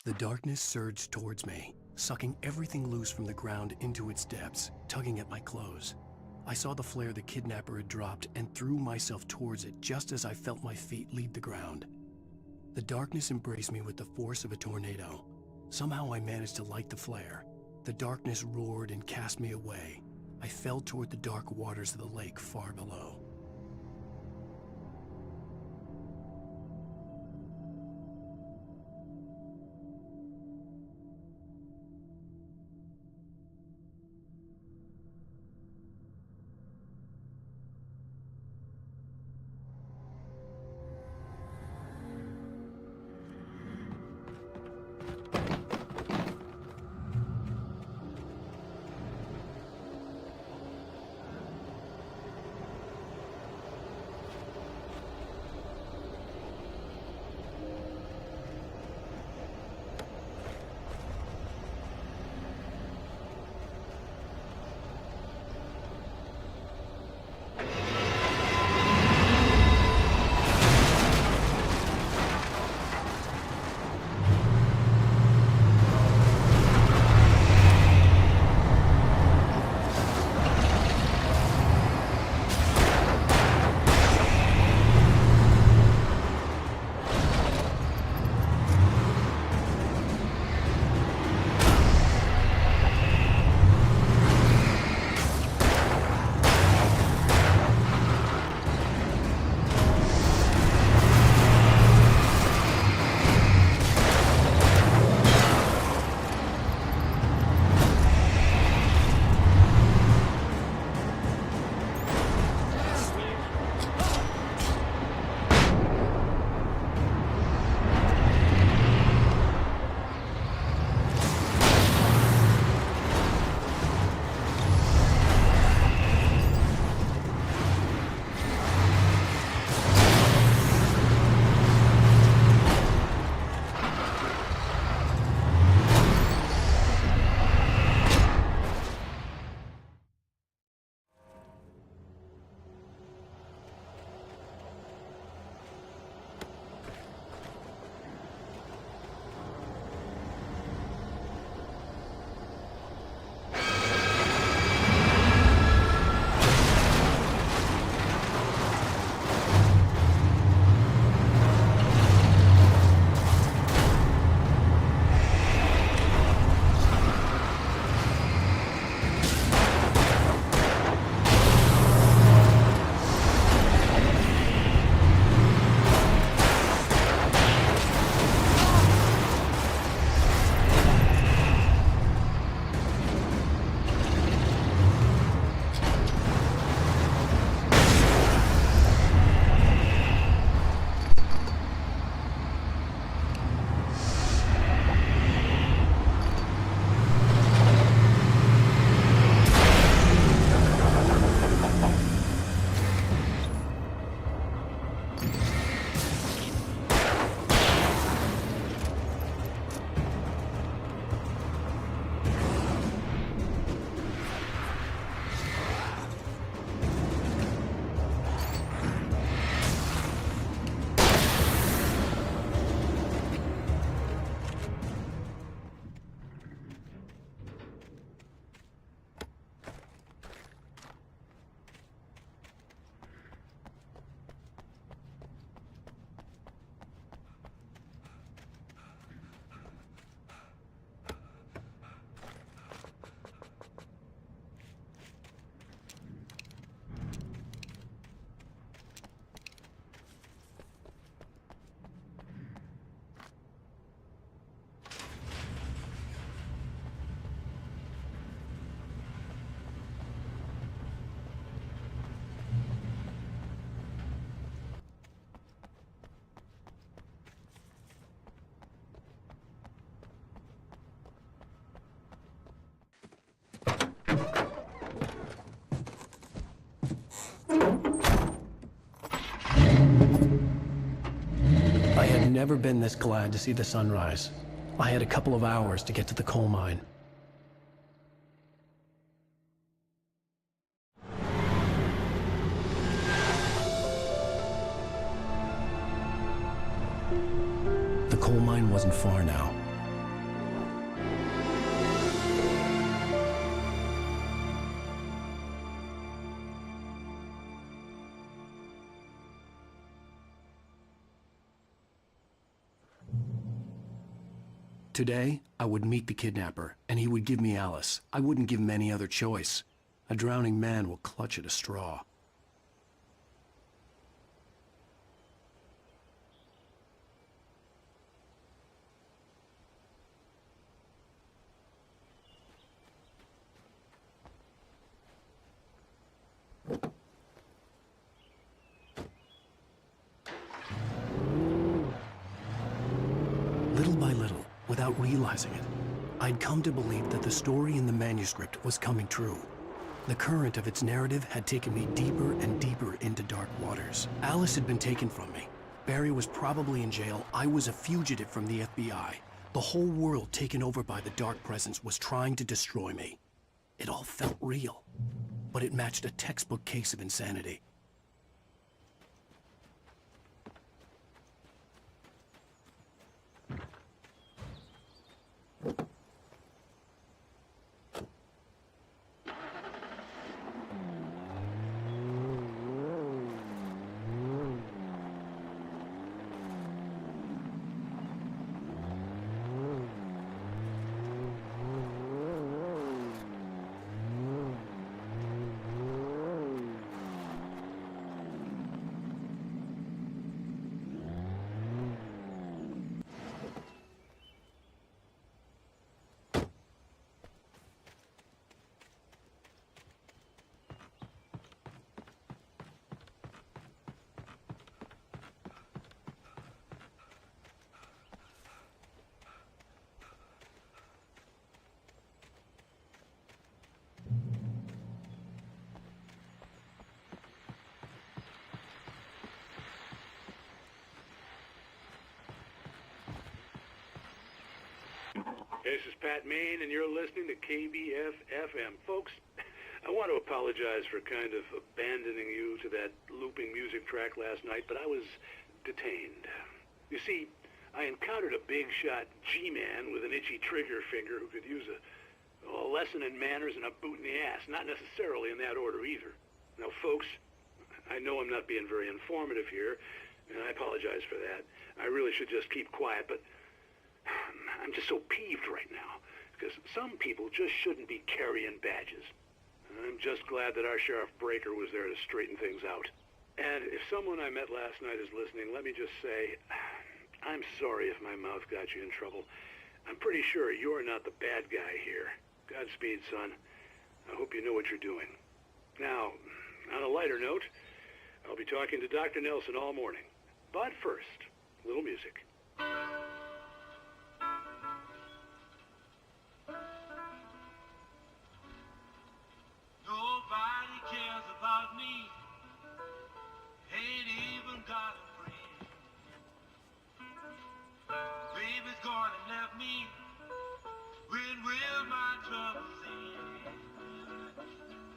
The darkness surged towards me, sucking everything loose from the ground into its depths, tugging at my clothes. I saw the flare the kidnapper had dropped and threw myself towards it just as I felt my feet leave the ground. The darkness embraced me with the force of a tornado. Somehow I managed to light the flare. The darkness roared and cast me away. I fell toward the dark waters of the lake far below. I had never been this glad to see the sunrise. I had a couple of hours to get to the coal mine. The coal mine wasn't far now. Today, I would meet the kidnapper, and he would give me Alice. I wouldn't give him any other choice. A drowning man will clutch at a straw. Little by little, without realizing it, I'd come to believe that the story in the manuscript was coming true. The current of its narrative had taken me deeper and deeper into dark waters. Alice had been taken from me. Barry was probably in jail. I was a fugitive from the FBI. The whole world taken over by the dark presence was trying to destroy me. It all felt real, but it matched a textbook case of insanity. This is Pat Maine, and you're listening to KBF-FM. Folks, I want to apologize for kind of abandoning you to that looping music track last night, but I was detained. You see, I encountered a big-shot G-man with an itchy trigger finger who could use a lesson in manners and a boot in the ass, not necessarily in that order either. Now, folks, I know I'm not being very informative here, and I apologize for that. I really should just keep quiet, but I'm just so peeved right now, because some people just shouldn't be carrying badges. I'm just glad that our Sheriff Breaker was there to straighten things out. And if someone I met last night is listening, let me just say, I'm sorry if my mouth got you in trouble. I'm pretty sure you're not the bad guy here. Godspeed, son. I hope you know what you're doing. Now, on a lighter note, I'll be talking to Dr. Nelson all morning. But first, a little music. Nobody cares about me. Ain't even got a friend. Baby's gone and left me. When will my troubles end?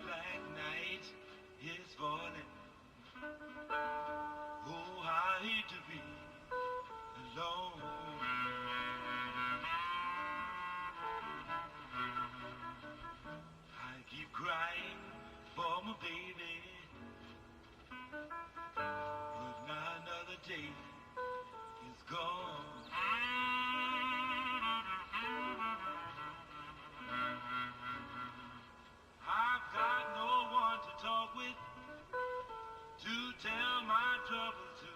Black night is falling. Oh, I hate to be alone. I keep crying for my baby, but now another day is gone. I've got no one to talk with, to tell my troubles to.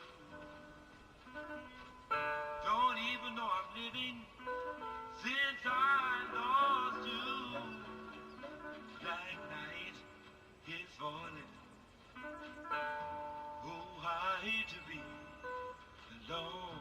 Don't even know I'm living since I lost you. Black night is falling. Oh, I hate to be alone.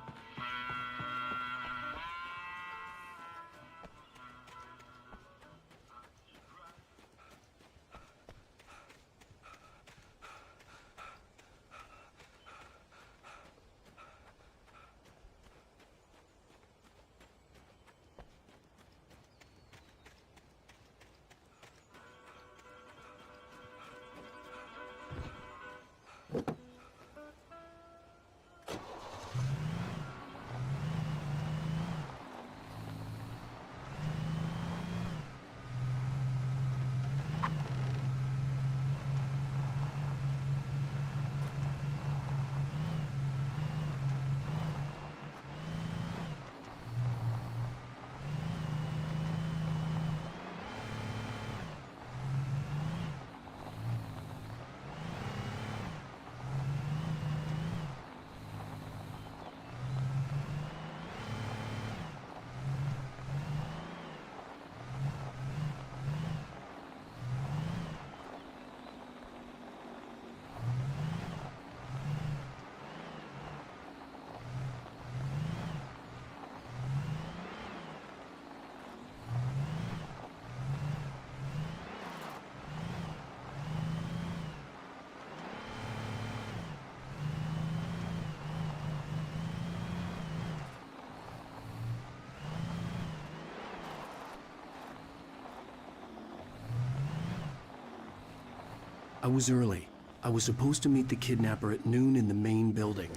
I was early. I was supposed to meet the kidnapper at noon in the main building.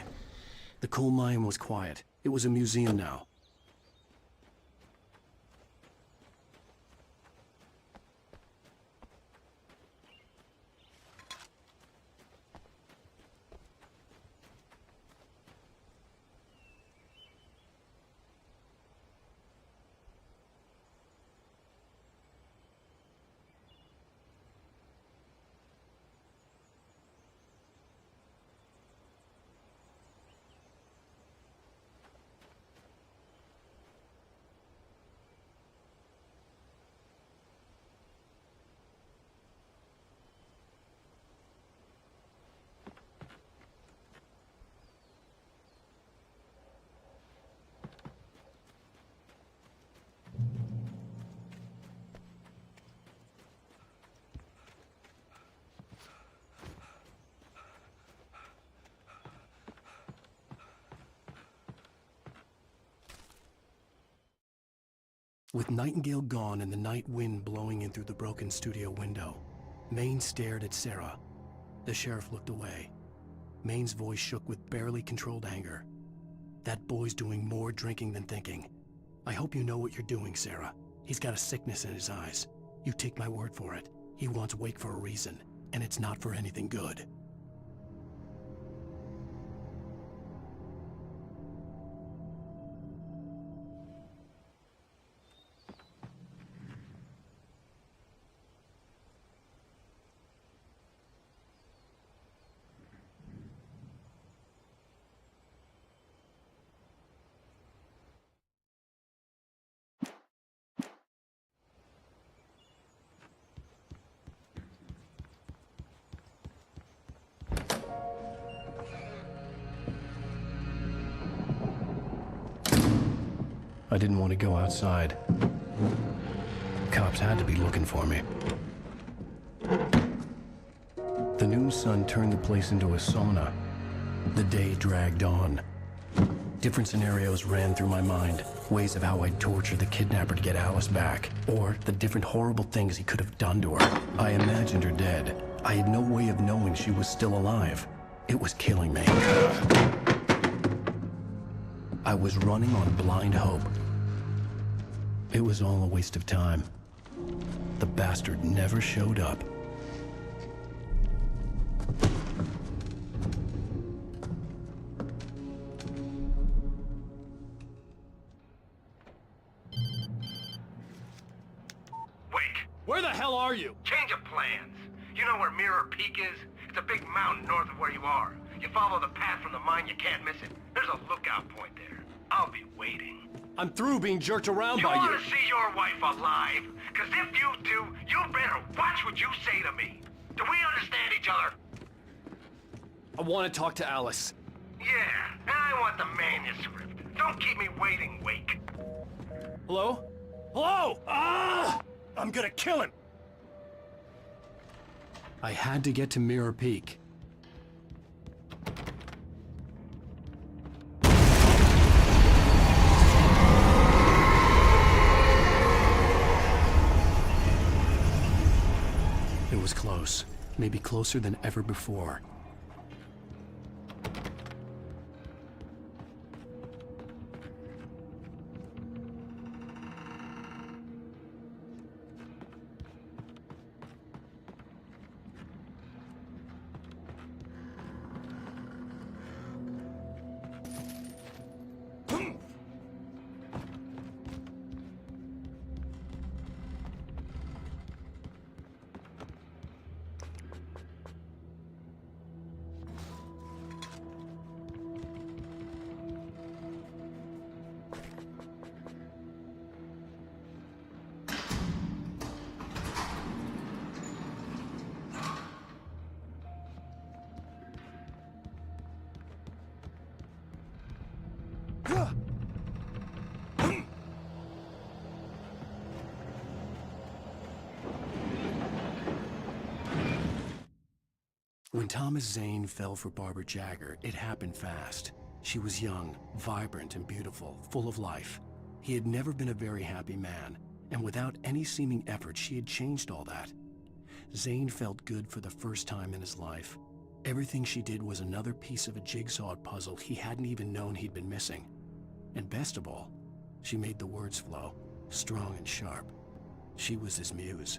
The coal mine was quiet. It was a museum now. With Nightingale gone and the night wind blowing in through the broken studio window, Maine stared at Sarah. The sheriff looked away. Maine's voice shook with barely controlled anger. That boy's doing more drinking than thinking. I hope you know what you're doing, Sarah. He's got a sickness in his eyes. You take my word for it. He wants Wake for a reason, and it's not for anything good. I didn't want to go outside. Cops had to be looking for me. The noon sun turned the place into a sauna. The day dragged on. Different scenarios ran through my mind. Ways of how I'd torture the kidnapper to get Alice back. Or the different horrible things he could have done to her. I imagined her dead. I had no way of knowing she was still alive. It was killing me. I was running on blind hope. It was all a waste of time. The bastard never showed up. Where the hell are you? Change of plans. You know where Mirror Peak is? It's a big mountain north of where you are. You follow the path from the mine, you can't miss it. There's a lookout point there. I'll be waiting. I'm through being jerked around by You you. want to see your wife alive? Because if you do, you better watch what you say to me. Do we understand each other? I want to talk to Alice. Yeah, and I want the manuscript. Don't keep me waiting, Wake. Hello? Hello? Ah! I'm gonna kill him! I had to get to Mirror Peak. It was close. Maybe closer than ever before. When Thomas Zane fell for Barbara Jagger, it happened fast. She was young, vibrant and beautiful, full of life. He had never been a very happy man, and without any seeming effort, she had changed all that. Zane felt good for the first time in his life. Everything she did was another piece of a jigsaw puzzle he hadn't even known he'd been missing. And best of all, she made the words flow, strong and sharp. She was his muse.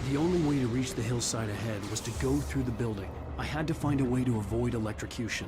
The only way to reach the hillside ahead was to go through the building. I had to find a way to avoid electrocution.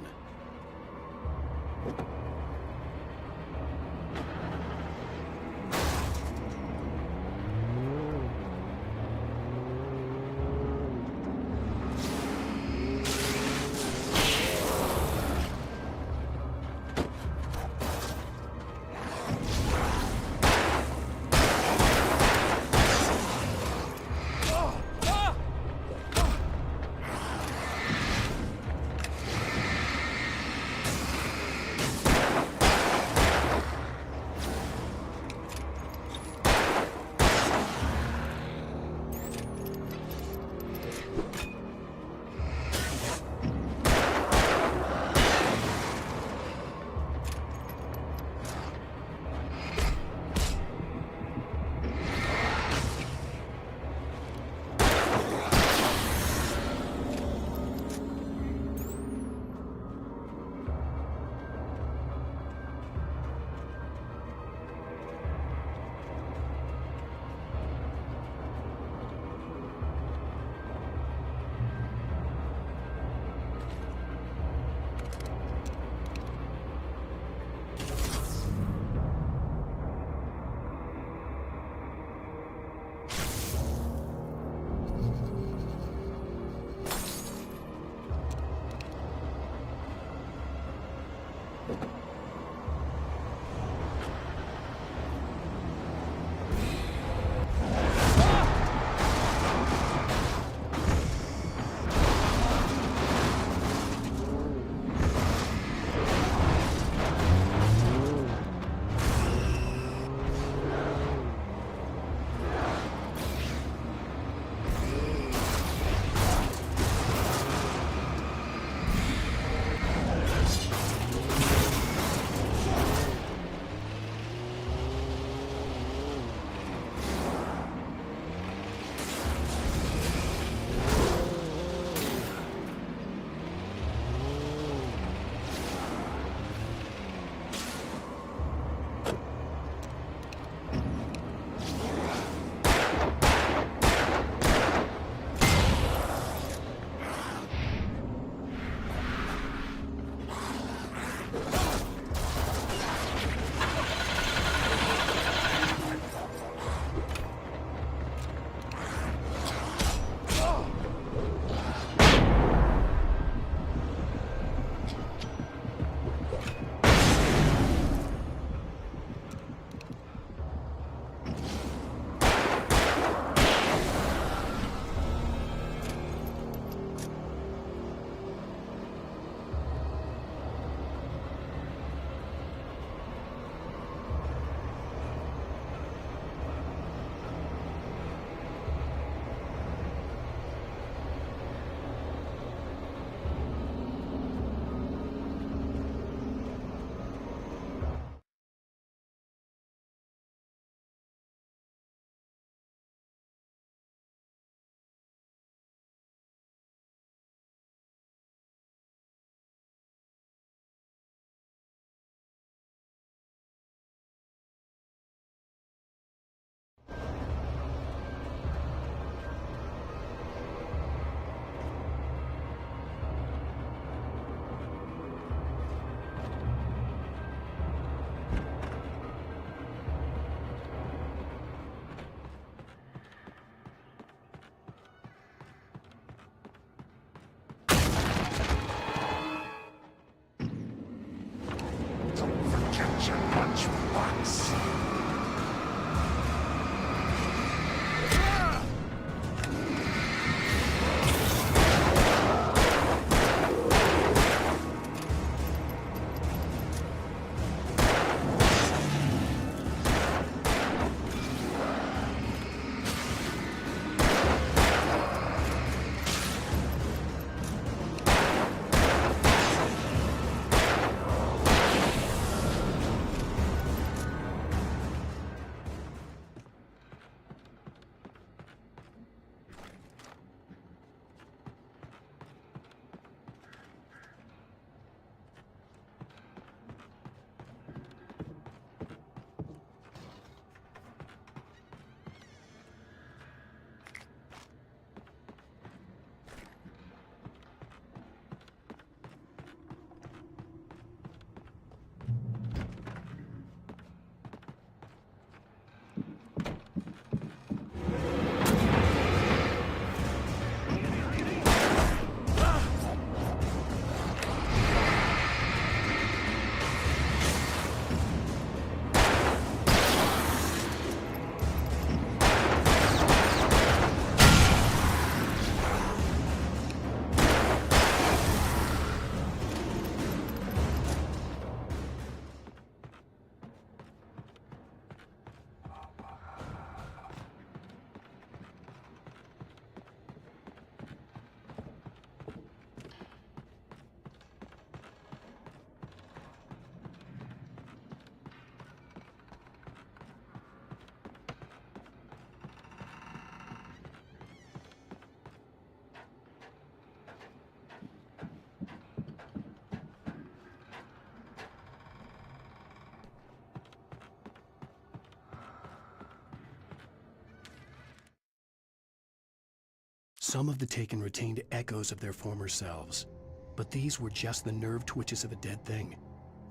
Some of the taken retained echoes of their former selves, but these were just the nerve twitches of a dead thing.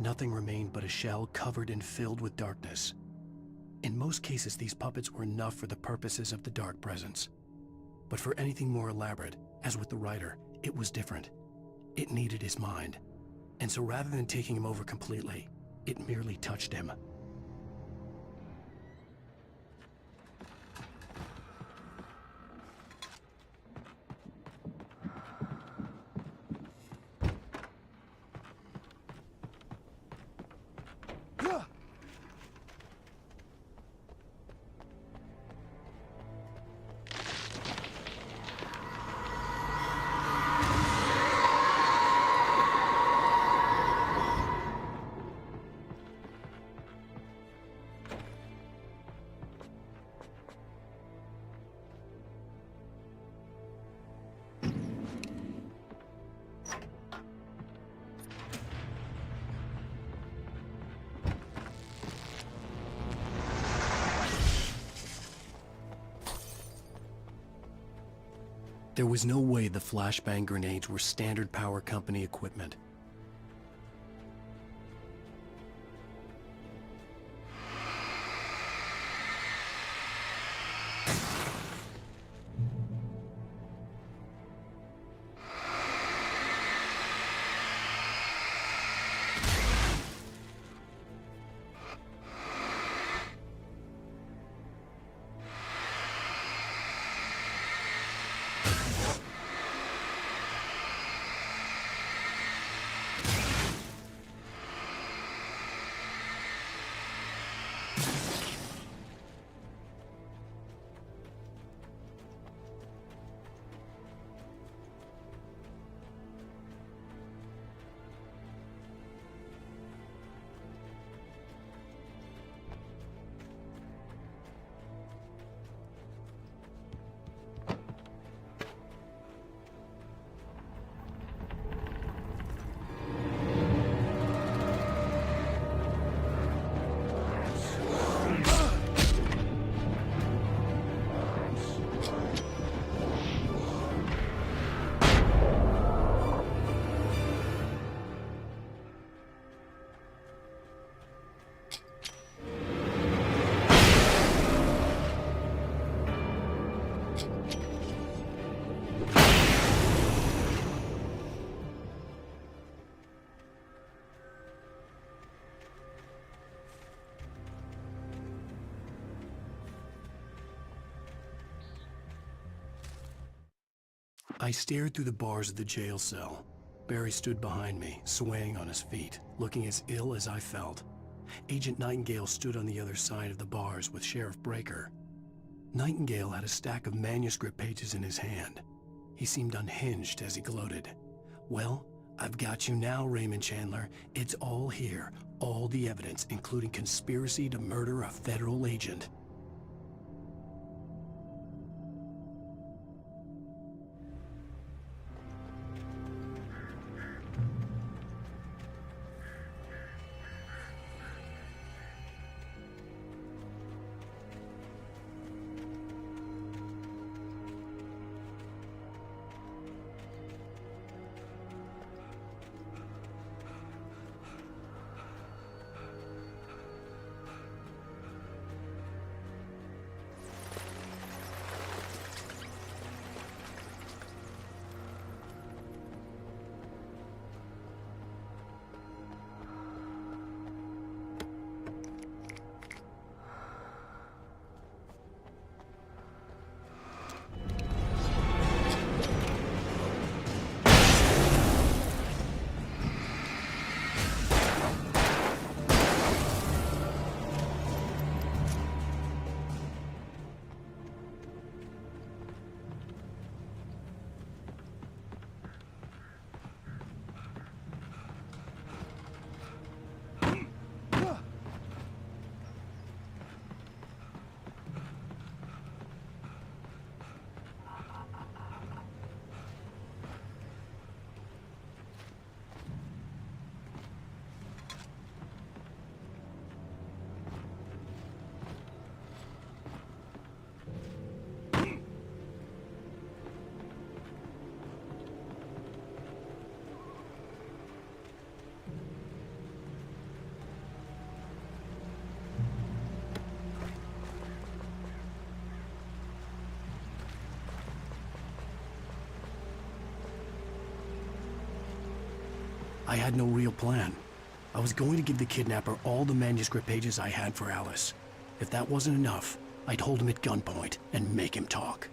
Nothing remained but a shell covered and filled with darkness. In most cases, these puppets were enough for the purposes of the Dark Presence. But for anything more elaborate, as with the writer, it was different. It needed his mind. And so rather than taking him over completely, it merely touched him. There was no way the flashbang grenades were standard power company equipment. I stared through the bars of the jail cell. Barry stood behind me, swaying on his feet, looking as ill as I felt. Agent Nightingale stood on the other side of the bars with Sheriff Breaker. Nightingale had a stack of manuscript pages in his hand. He seemed unhinged as he gloated. "Well, I've got you now, Raymond Chandler. It's all here. All the evidence, including conspiracy to murder a federal agent." I had no real plan. I was going to give the kidnapper all the manuscript pages I had for Alice. If that wasn't enough, I'd hold him at gunpoint and make him talk.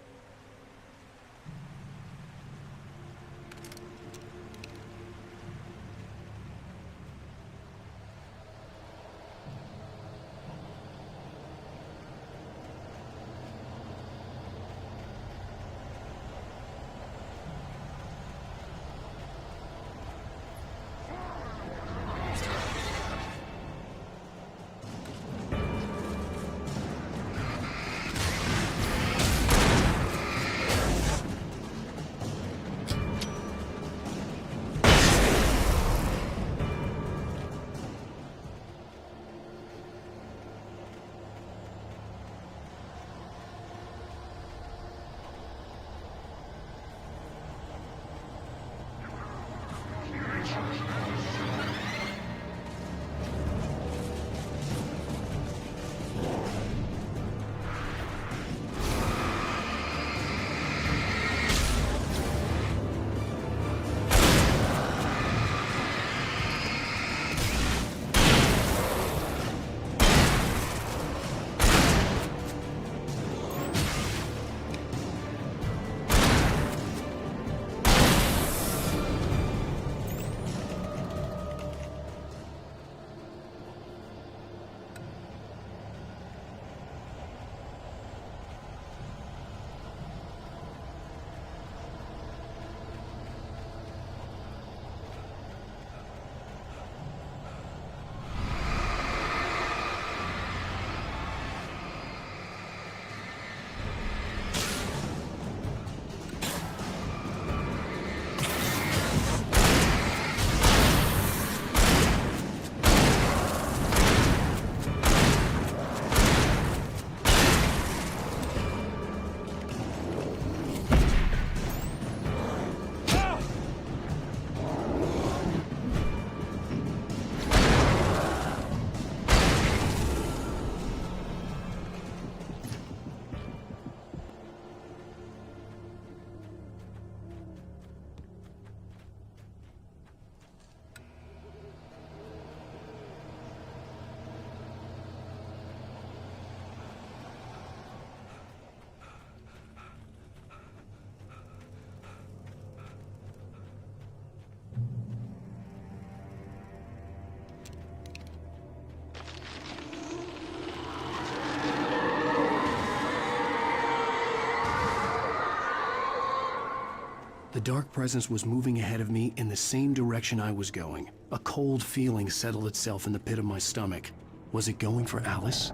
The dark presence was moving ahead of me in the same direction I was going. A cold feeling settled itself in the pit of my stomach. Was it going for Alice?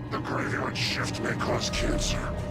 The graveyard shift may cause cancer.